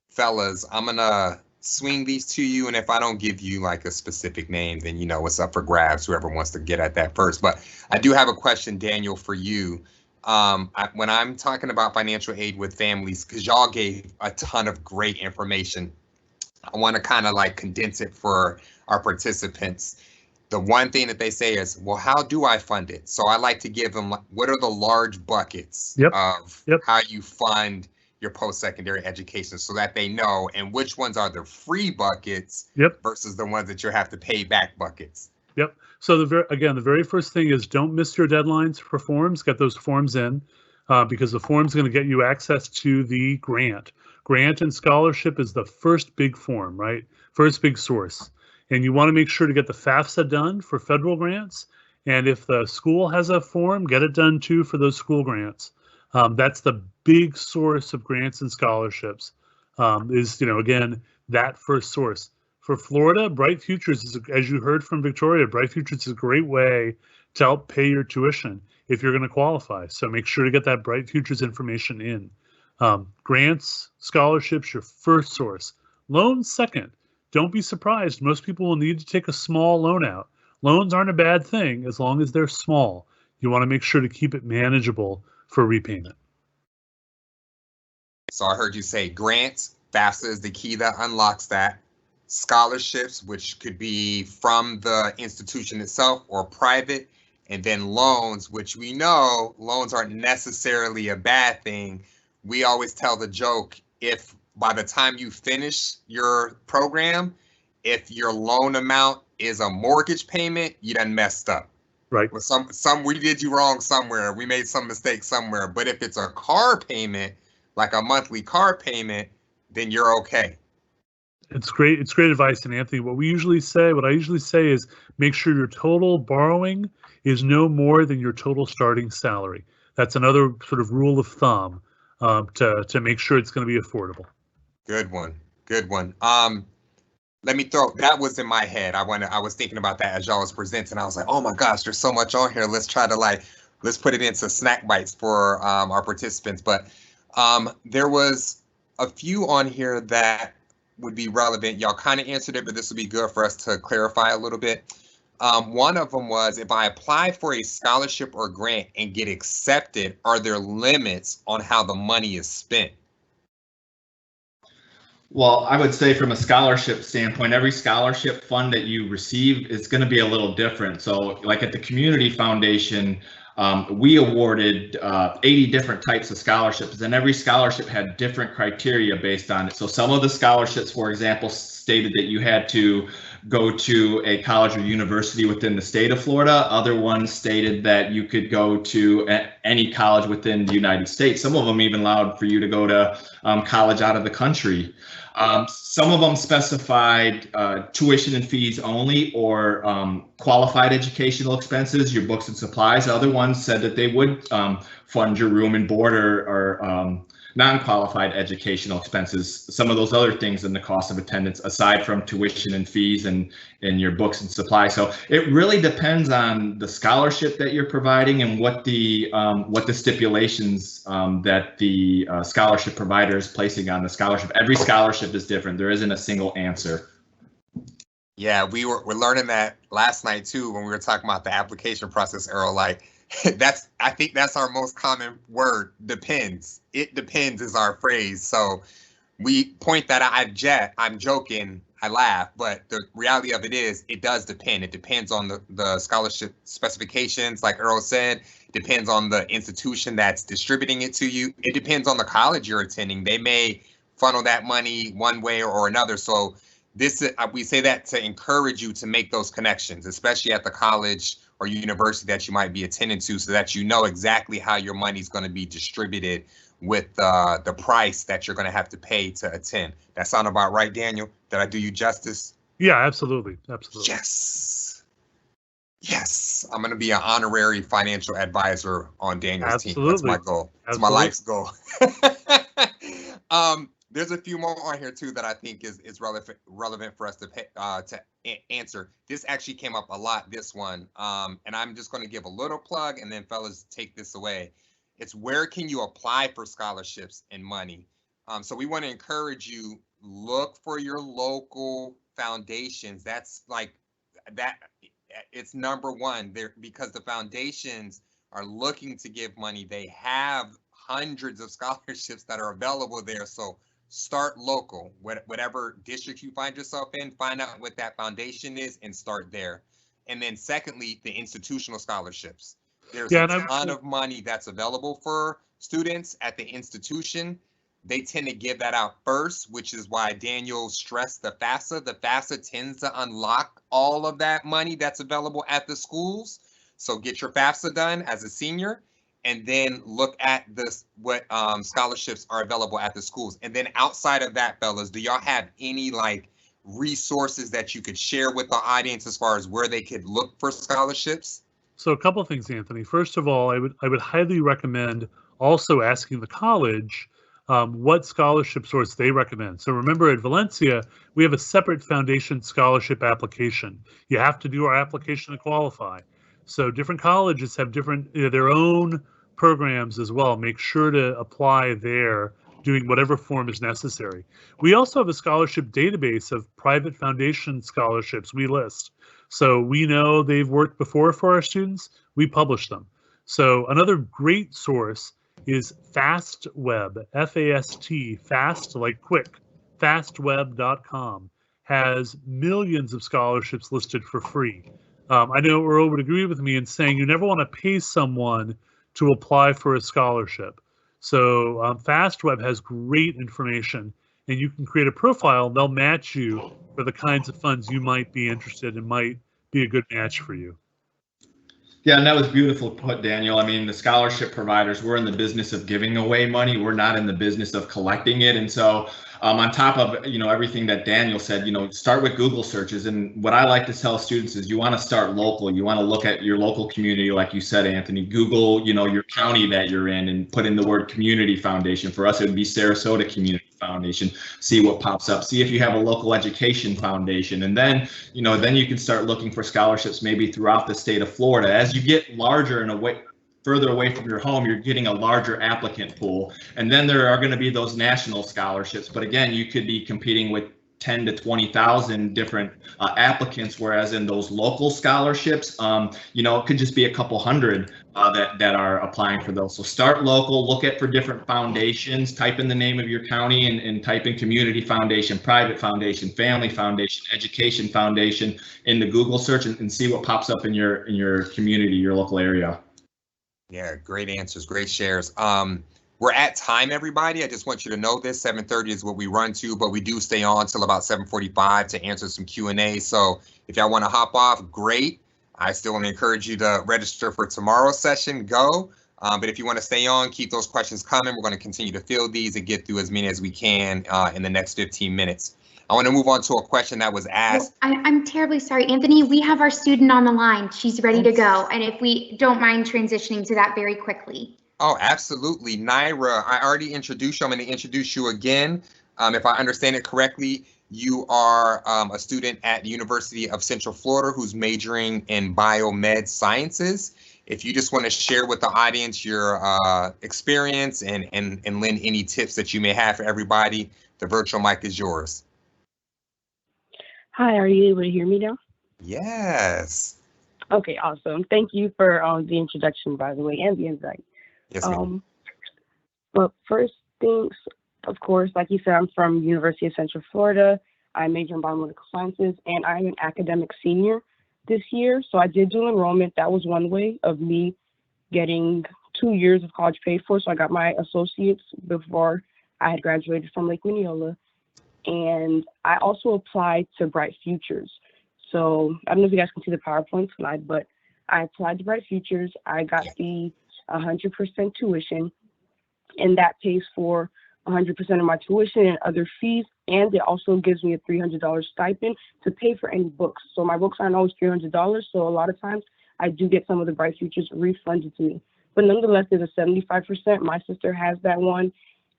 fellas, I'm gonna swing these to you, and if I don't give you like a specific name, then you know it's up for grabs, whoever wants to get at that first. But I do have a question, Daniel, for you. When I'm talking about financial aid with families, because y'all gave a ton of great information, I want to kind of like condense it for our participants. The one thing that they say is, well, how do I fund it? So I like to give them, what are the large buckets of how you fund your post-secondary education so that they know, and which ones are the free buckets versus the ones that you have to pay back buckets. Yep. So the very first thing is don't miss your deadlines for forms. Get those forms in because the form's going to get you access to the grant. Grant and scholarship is the first big form, right? First big source. And you want to make sure to get the FAFSA done for federal grants. And if the school has a form, get it done too for those school grants. That's the big source of grants and scholarships again, that first source. For Florida, Bright Futures is, as you heard from Victoria, Bright Futures is a great way to help pay your tuition if you're going to qualify. So make sure to get that Bright Futures information in. Grants, scholarships, your first source. Loans, second. Don't be surprised. Most people will need to take a small loan out. Loans aren't a bad thing as long as they're small. You want to make sure to keep it manageable for repayment. So I heard you say grants, FAFSA is the key that unlocks that. Scholarships, which could be from the institution itself or private, and then loans, which we know loans aren't necessarily a bad thing. We always tell the joke, if by the time you finish your program, if your loan amount is a mortgage payment, you done messed up. Right. Well, we did you wrong somewhere. We made some mistake somewhere. But if it's a car payment, like a monthly car payment, then you're okay. It's great. It's great advice. And Anthony, what I usually say is make sure your total borrowing is no more than your total starting salary. That's another sort of rule of thumb to make sure it's going to be affordable. Good one. Let me that was in my head. I was thinking about that as y'all was presenting. I was like, oh my gosh, there's so much on here. Let's try to let's put it into snack bites for our participants. But there was a few on here that would be relevant. Y'all kind of answered it, but this would be good for us to clarify a little bit. One of them was, if I apply for a scholarship or grant and get accepted, are there limits on how the money is spent? Well, I would say from a scholarship standpoint, every scholarship fund that you receive is going to be a little different. So like at the Community Foundation, we awarded 80 different types of scholarships, and every scholarship had different criteria based on it. So some of the scholarships, for example, stated that you had to go to a college or university within the state of Florida. Other ones stated that you could go to any college within the United States. Some of them even allowed for you to go to college out of the country. Some of them specified tuition and fees only, or qualified educational expenses, your books and supplies. Other ones said that they would fund your room and board, or non-qualified educational expenses, some of those other things in the cost of attendance, aside from tuition and fees and your books and supplies. So it really depends on the scholarship that you're providing and what the stipulations that the scholarship provider is placing on the scholarship. Every scholarship is different. There isn't a single answer. Yeah, we're learning that last night too when we were talking about the application process, Earl. Like I think that's our most common word. Depends. It depends is our phrase. So we point that out. I'm joking. I laugh, but the reality of it is it does depend. It depends on the scholarship specifications, like Earl said. It depends on the institution that's distributing it to you. It depends on the college you're attending. They may funnel that money one way or another. So we say that to encourage you to make those connections, especially at the college or university that you might be attending to, so that you know exactly how your money is going to be distributed with the price that you're going to have to pay to attend. That sound about right, Daniel? Did I do you justice? Yeah, absolutely. Absolutely. Yes. Yes. I'm going to be an honorary financial advisor on Daniel's team. That's my goal. It's my life's goal. There's a few more on here too that I think is relevant for us to answer. This actually came up a lot, this one, and I'm just going to give a little plug, and then fellas take this away. It's where can you apply for scholarships and money? So we want to encourage you, look for your local foundations. That's like that. It's number one there, because the foundations are looking to give money. They have hundreds of scholarships that are available there. So start local, whatever district you find yourself in, find out what that foundation is and start there. And then secondly, the institutional scholarships. There's a ton of money that's available for students at the institution. They tend to give that out first, which is why Daniel stressed the FAFSA. The FAFSA tends to unlock all of that money that's available at the schools. So get your FAFSA done as a senior, and then look at what scholarships are available at the schools. And then outside of that, fellas, do y'all have any like resources that you could share with the audience as far as where they could look for scholarships? So a couple of things, Anthony. First of all, I would highly recommend also asking the college what scholarship source they recommend. So remember, at Valencia, we have a separate foundation scholarship application. You have to do our application to qualify. So different colleges have different their own programs as well. Make sure to apply there, doing whatever form is necessary. We also have a scholarship database of private foundation scholarships we list. So we know they've worked before for our students. We publish them. So another great source is FastWeb, F-A-S-T, fast like quick, fastweb.com has millions of scholarships listed for free. I know Earl would agree with me in saying you never want to pay someone to apply for a scholarship. So FastWeb has great information, and you can create a profile. They'll match you for the kinds of funds you might be interested in, might be a good match for you. Yeah, and that was beautiful put, Daniel. I mean, the scholarship providers, we're in the business of giving away money. We're not in the business of collecting it. And so on top of, everything that Daniel said, start with Google searches. And what I like to tell students is you want to start local. You want to look at your local community, like you said, Anthony. Google, your county that you're in and put in the word community foundation. For us, it would be Sarasota Community Foundation. See what pops up. See if you have a local education foundation. And then, then you can start looking for scholarships maybe throughout the state of Florida. As you get larger and further away from your home, you're getting a larger applicant pool. And then there are going to be those national scholarships. But again, you could be competing with 10 to 20,000 different applicants, whereas in those local scholarships, it could just be a couple hundred that are applying for those. So start local, look for different foundations, type in the name of your county and type in community foundation, private foundation, family foundation, education foundation in the Google search and see what pops up in your community, your local area. Yeah, great answers, great shares. We're at time, everybody. I just want you to know this. 7:30 is what we run to, but we do stay on till about 7:45 to answer some Q&A. So if y'all want to hop off, great. I still want to encourage you to register for tomorrow's session. Go. But if you want to stay on, keep those questions coming. We're going to continue to field these and get through as many as we can in the next 15 minutes. I want to move on to a question that was asked. I'm terribly sorry, Anthony. We have our student on the line. She's ready to go. And if we don't mind transitioning to that very quickly. Oh, absolutely. Naira, I already introduced you. I'm going to introduce you again. If I understand it correctly, you are a student at the University of Central Florida who's majoring in biomed sciences. If you just want to share with the audience your experience and lend any tips that you may have for everybody, the virtual mic is yours. Hi, are you able to hear me now? Yes. Okay, awesome. Thank you for the introduction, by the way, and the invite. Yes, ma'am. But first things, of course, like you said, I'm from University of Central Florida. I major in biomedical sciences, and I'm an academic senior this year. So I did do enrollment. That was one way of me getting 2 years of college paid for. So I got my associates before I had graduated from Lake Mineola. And I also applied to Bright Futures. So I don't know if you guys can see the PowerPoint slide, but I applied to Bright Futures. I got the 100% tuition, and that pays for 100% of my tuition and other fees, and it also gives me a $300 stipend to pay for any books. So my books aren't always $300, so a lot of times I do get some of the Bright Futures refunded to me. But nonetheless, there's a 75%. My sister has that one,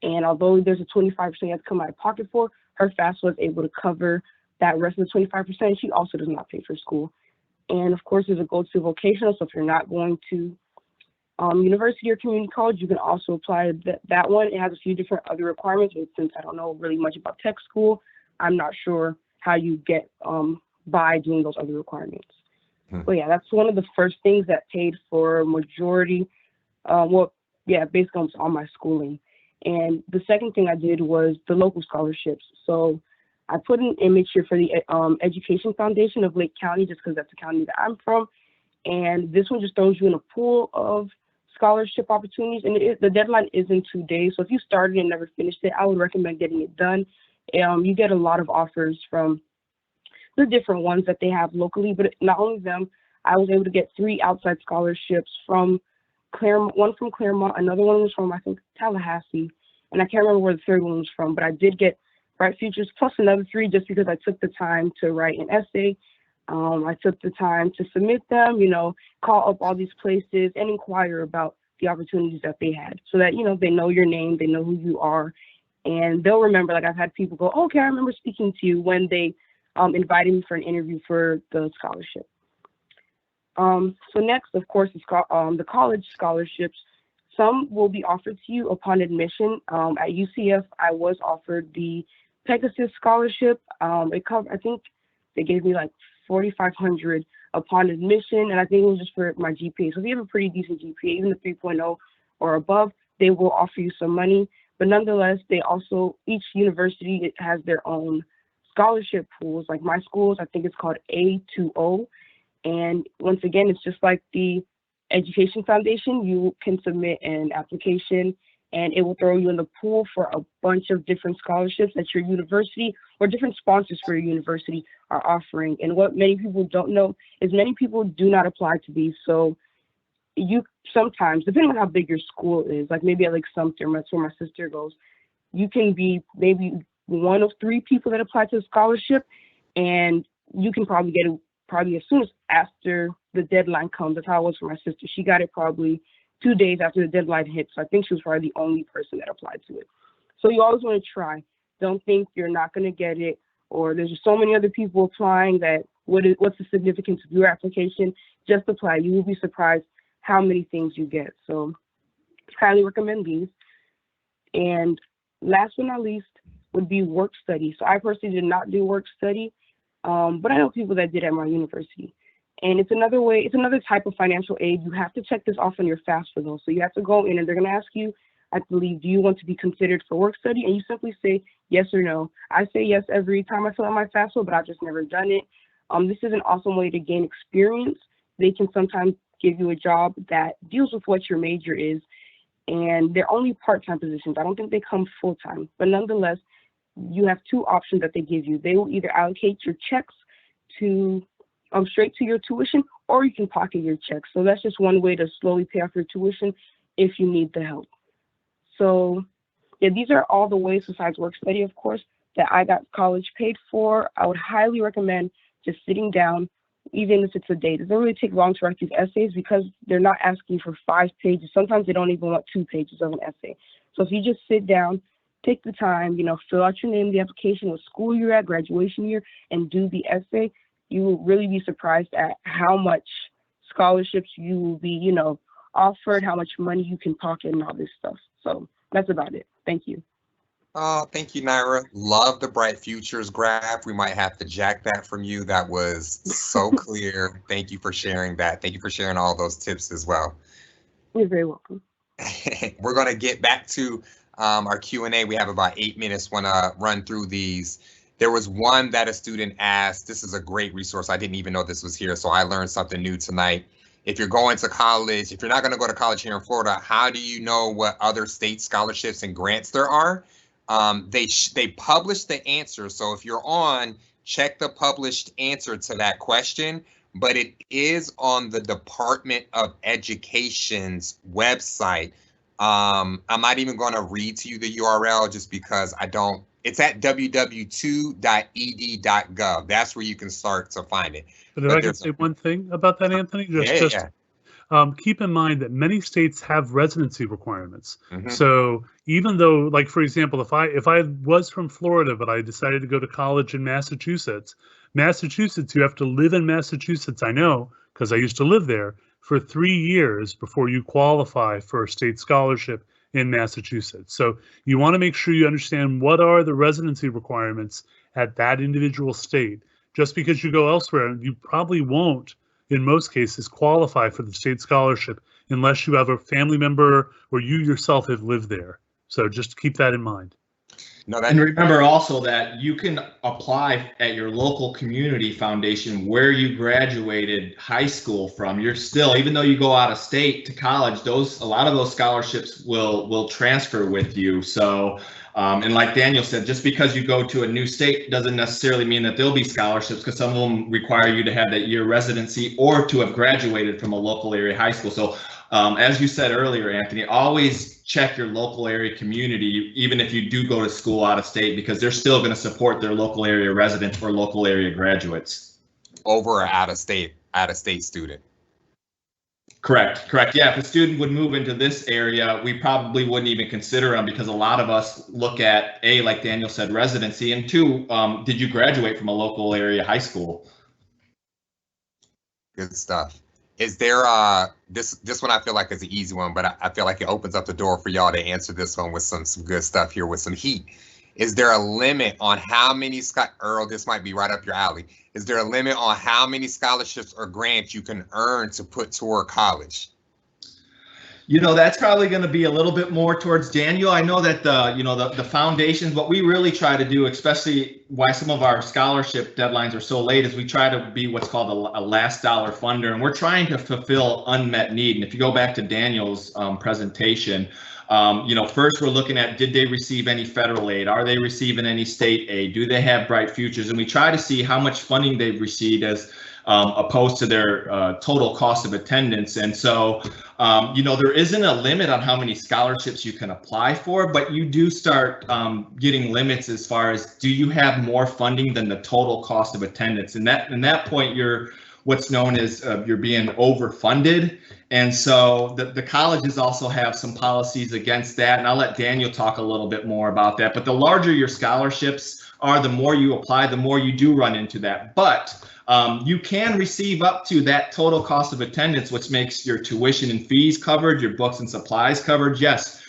and although there's a 25% you have to come out of pocket for, her FAFSA was able to cover that rest of the 25%. She also does not pay for school. And of course, there's a Gold to vocational, so if you're not going to university or community college, you can also apply to that one. It has a few different other requirements, and since I don't know really much about tech school, I'm not sure how you get by doing those other requirements. But yeah, that's one of the first things that paid for majority, basically almost all my schooling. And the second thing I did was the local scholarships. So I put an image here for the Education Foundation of Lake County, just because that's the county that I'm from. And this one just throws you in a pool of scholarship opportunities, and the deadline is in 2 days. So if you started and never finished it, I would recommend getting it done. You get a lot of offers from the different ones that they have locally, but not only them, I was able to get 3 outside scholarships from Claremont, one from Claremont, another one was from, I think, Tallahassee, and I can't remember where the third one was from, but I did get Bright Futures plus another 3 just because I took the time to write an essay. I took the time to submit them, call up all these places and inquire about the opportunities that they had so that, they know your name, they know who you are, and they'll remember. Like I've had people go, okay, I remember speaking to you when they invited me for an interview for the scholarship. So next, of course, is the college scholarships. Some will be offered to you upon admission. At UCF, I was offered the Pegasus scholarship. It covered, I think they gave me like $4,500 upon admission, and I think it was just for my GPA. So if you have a pretty decent GPA, even a 3.0 or above, they will offer you some money. But nonetheless, they also, each university has their own scholarship pools. Like my school's, I think it's called A2O. And once again, it's just like the Education Foundation. You can submit an application and it will throw you in the pool for a bunch of different scholarships that your university or different sponsors for your university are offering. And what many people don't know is many people do not apply to these. So you sometimes, depending on how big your school is, like maybe at Lake Sumter, that's where my sister goes, you can be maybe one of 3 people that apply to the scholarship, and you can probably get it probably as soon as after the deadline comes. That's how it was for my sister. She got it probably 2 days after the deadline hit. So I think she was probably the only person that applied to it. So you always want to try. Don't think you're not going to get it, or there's just so many other people applying that what's the significance of your application? Just apply. You will be surprised how many things you get. So highly recommend these. And last but not least, would be work study. So I personally did not do work study, but I know people that did at my university. And it's another way, it's another type of financial aid. You have to check this off on your FAFSA though. So you have to go in and they're going to ask you, I believe, do you want to be considered for work study? And you simply say yes or no. I say yes every time I fill out my FAFSA, but I've just never done it. This is an awesome way to gain experience. They can sometimes give you a job that deals with what your major is, and they're only part-time positions. I don't think they come full-time, but nonetheless, you have two options that they give you. They will either allocate your checks to straight to your tuition, or you can pocket your checks. So that's just one way to slowly pay off your tuition if you need the help. So yeah, these are all the ways besides work study, of course, that I got college paid for. I would highly recommend just sitting down, even if it's a day. It doesn't really take long to write these essays because they're not asking for 5 pages. Sometimes they don't even want 2 pages of an essay. So if you just sit down, take the time, fill out your name, the application, what school you're at, graduation year, and do the essay, you will really be surprised at how much scholarships you will be, offered, how much money you can pocket and all this stuff. So that's about it. Thank you. Oh, thank you, Naira. Love the Bright Futures graph. We might have to jack that from you. That was so clear. Thank you for sharing that. Thank you for sharing all those tips as well. You're very welcome. We're going to get back to our Q&A. We have about 8 minutes. Want to run through these. There was one that a student asked. This is a great resource. I didn't even know this was here, so I learned something new tonight. If you're going to college, if you're not going to go to college here in Florida, how do you know what other state scholarships and grants there are? They publish the answer. So if you're on, check the published answer to that question, but it is on the Department of Education's website. I'm not even going to read to you the URL just because it's at www.2.ed.gov. That's where you can start to find it. But if I can say one thing about that, Anthony, keep in mind that many states have residency requirements. Mm-hmm. So even though, like, for example, if I was from Florida, but I decided to go to college in Massachusetts, you have to live in Massachusetts, I know, because I used to live there, for 3 years before you qualify for a state scholarship in Massachusetts. So you want to make sure you understand what are the residency requirements at that individual state. Just because you go elsewhere, you probably won't, in most cases, qualify for the state scholarship unless you have a family member or you yourself have lived there. So just keep that in mind. And remember also that you can apply at your local community foundation where you graduated high school from. You're still, even though you go out of state to college, a lot of those scholarships will transfer with you. So and like Daniel said, just because you go to a new state doesn't necessarily mean that there'll be scholarships, because some of them require you to have that year residency or to have graduated from a local area high school. So as you said earlier, Anthony, always check your local area community, even if you do go to school out of state, because they're still going to support their local area residents or local area graduates. Over or out of state student. Correct. Yeah, if a student would move into this area, we probably wouldn't even consider them, because a lot of us look at, A, like Daniel said, residency, and 2, did you graduate from a local area high school? Good stuff. Is there this one I feel like is an easy one, but I feel like it opens up the door for y'all to answer this one with some good stuff here with some heat. Is there a limit on how many Earl, this might be right up your alley. Is there a limit on how many scholarships or grants you can earn to put toward college? That's probably going to be a little bit more towards Daniel. I know that the foundations, what we really try to do, especially why some of our scholarship deadlines are so late, is we try to be what's called a last dollar funder, and we're trying to fulfill unmet need. And if you go back to Daniel's presentation, first we're looking at, did they receive any federal aid? Are they receiving any state aid? Do they have Bright Futures? And we try to see how much funding they've received as opposed to their total cost of attendance. And so, there isn't a limit on how many scholarships you can apply for, but you do start getting limits as far as, do you have more funding than the total cost of attendance? And that point, you're what's known as you're being overfunded. And so the colleges also have some policies against that. And I'll let Daniel talk a little bit more about that. But the larger your scholarships are, the more you apply, the more you do run into that. But you can receive up to that total cost of attendance, which makes your tuition and fees covered, your books and supplies covered. Yes,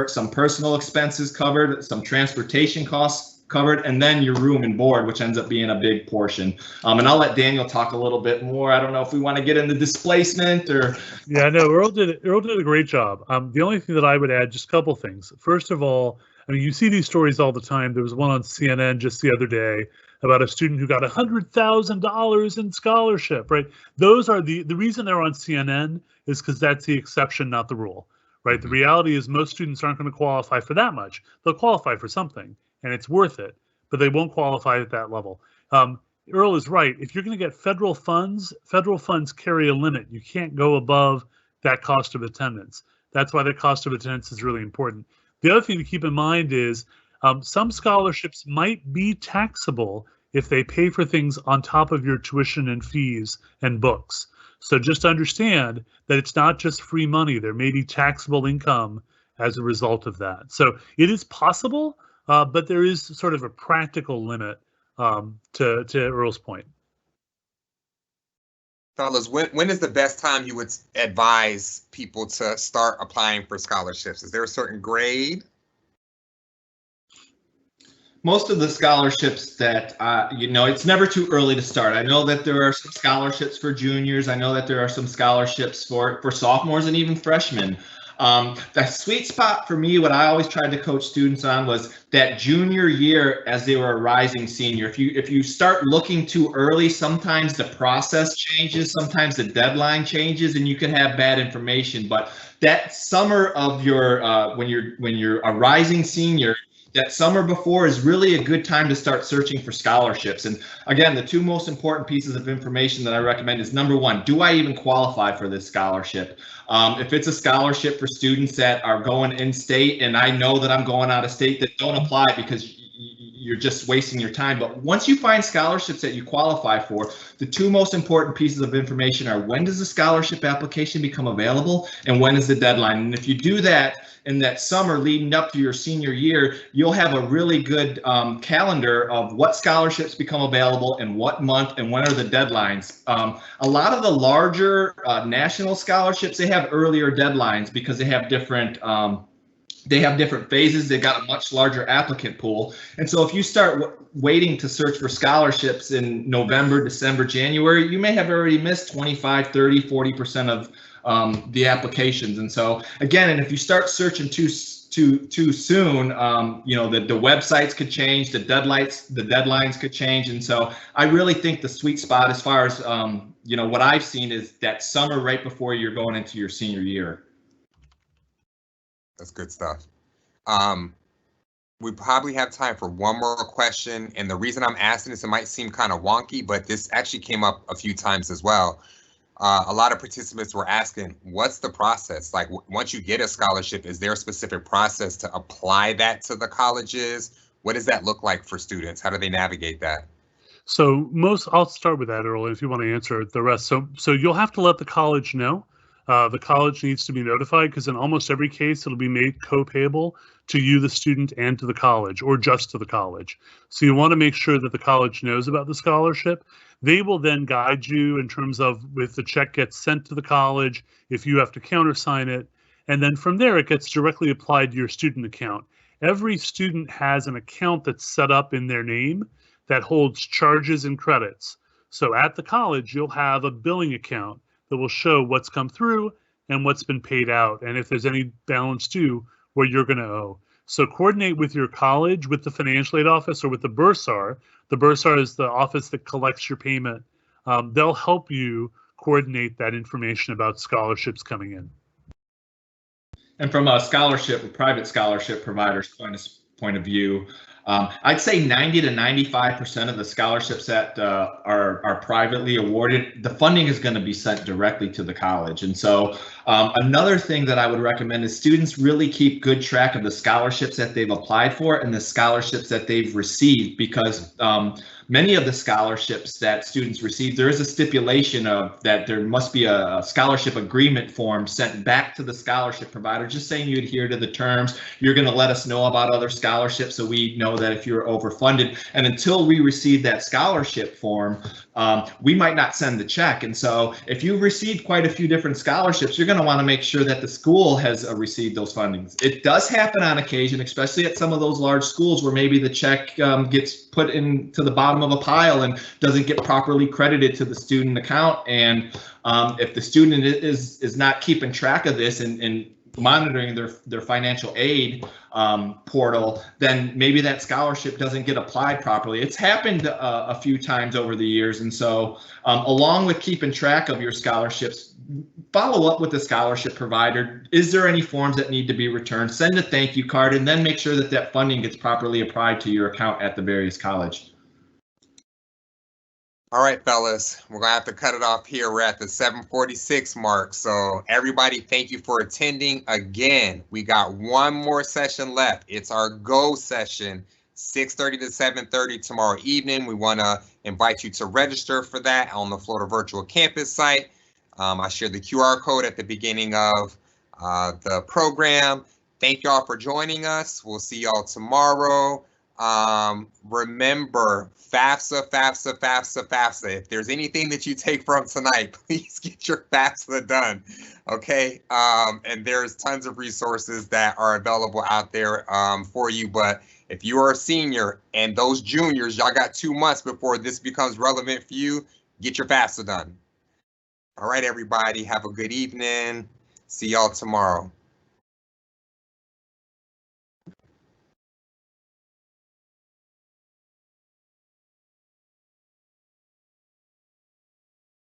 some personal expenses covered, some transportation costs covered, and then your room and board, which ends up being a big portion. And I'll let Daniel talk a little bit more. I don't know if we want to get into displacement or. Yeah, no, Earl did a great job. The only thing that I would add, just a couple things. First of all, I mean, you see these stories all the time. There was one on CNN just the other day about a student who got $100,000 in scholarship, right? Those are the reason they're on CNN is because that's the exception, not the rule, right? The reality is most students aren't going to qualify for that much. They'll qualify for something, and it's worth it, but they won't qualify at that level. Earl is right. If you're going to get federal funds carry a limit. You can't go above that cost of attendance. That's why the cost of attendance is really important. The other thing to keep in mind is some scholarships might be taxable if they pay for things on top of your tuition and fees and books. So just understand that it's not just free money. There may be taxable income as a result of that. So it is possible, but there is sort of a practical limit to Earl's point. Fellas, when is the best time you would advise people to start applying for scholarships? Is there a certain grade? Most of the scholarships that, it's never too early to start. I know that there are some scholarships for juniors. I know that there are some scholarships for sophomores and even freshmen. The sweet spot for me, what I always tried to coach students on was that junior year as they were a rising senior. If you start looking too early, sometimes the process changes, sometimes the deadline changes, and you can have bad information. But that summer of your when you're a rising senior, that summer before is really a good time to start searching for scholarships. And again, the two most important pieces of information that I recommend is number one, do I even qualify for this scholarship? If it's a scholarship for students that are going in state and I know that I'm going out of state, that don't apply because you're just wasting your time. But once you find scholarships that you qualify for, the two most important pieces of information are when does the scholarship application become available and when is the deadline? And if you do that in that summer leading up to your senior year, you'll have a really good calendar of what scholarships become available in what month and when are the deadlines. A lot of the larger national scholarships, they have earlier deadlines because they have different phases. They've got a much larger applicant pool. And so if you start waiting to search for scholarships in November, December, January, you may have already missed 25, 30, 40% of the applications. And so again, and if you start searching too soon, the websites could change, the deadlines could change. And so I really think the sweet spot as far as, what I've seen is that summer right before you're going into your senior year. That's good stuff. We probably have time for one more question. And the reason I'm asking this, it might seem kind of wonky, but this actually came up a few times as well. A lot of participants were asking, what's the process? Like, once you get a scholarship, is there a specific process to apply that to the colleges? What does that look like for students? How do they navigate that? So I'll start with that, Earl, if you want to answer the rest. So you'll have to let the college know. The college needs to be notified because in almost every case, it'll be made co-payable to you, the student, and to the college, or just to the college. So you want to make sure that the college knows about the scholarship. They will then guide you in terms of if the check gets sent to the college, if you have to countersign it, and then from there, it gets directly applied to your student account. Every student has an account that's set up in their name that holds charges and credits. So at the college, you'll have a billing account that will show what's come through and what's been paid out, and if there's any balance due, what you're going to owe. So coordinate with your college, with the financial aid office, or with the bursar. The bursar is the office that collects your payment. They'll help you coordinate that information about scholarships coming in. And from a private scholarship provider's point of view, I'd say 90 to 95% of the scholarships that are privately awarded, the funding is going to be sent directly to the college. And so another thing that I would recommend is students really keep good track of the scholarships that they've applied for and the scholarships that they've received, because many of the scholarships that students receive, there is a stipulation of that there must be a scholarship agreement form sent back to the scholarship provider, just saying you adhere to the terms. You're going to let us know about other scholarships so we know that if you're overfunded. And until we receive that scholarship form, we might not send the check. And so if you've received quite a few different scholarships, you're going to want to make sure that the school has received those fundings. It does happen on occasion, especially at some of those large schools where maybe the check gets put into the bottom of a pile and doesn't get properly credited to the student account. And if the student is not keeping track of this and monitoring their financial aid portal, then maybe that scholarship doesn't get applied properly. It's happened a few times over the years. And so along with keeping track of your scholarships, follow up with the scholarship provider. Is there any forms that need to be returned? Send a thank you card, and then make sure that that funding gets properly applied to your account at the various college. All right, fellas, we're gonna have to cut it off here. We're at the 7:46 mark. So everybody, thank you for attending. Again, we got one more session left. It's our Go session, 6:30 to 7:30 tomorrow evening. We wanna invite you to register for that on the Florida Virtual Campus site. I shared the QR code at the beginning of the program. Thank y'all for joining us. We'll see y'all tomorrow. Remember, FAFSA, FAFSA, FAFSA, FAFSA. If there's anything that you take from tonight, please get your FAFSA done, okay? And there's tons of resources that are available out there for you. But if you are a senior and those juniors, y'all got 2 months before this becomes relevant for you, get your FAFSA done. All right, everybody, have a good evening. See y'all tomorrow.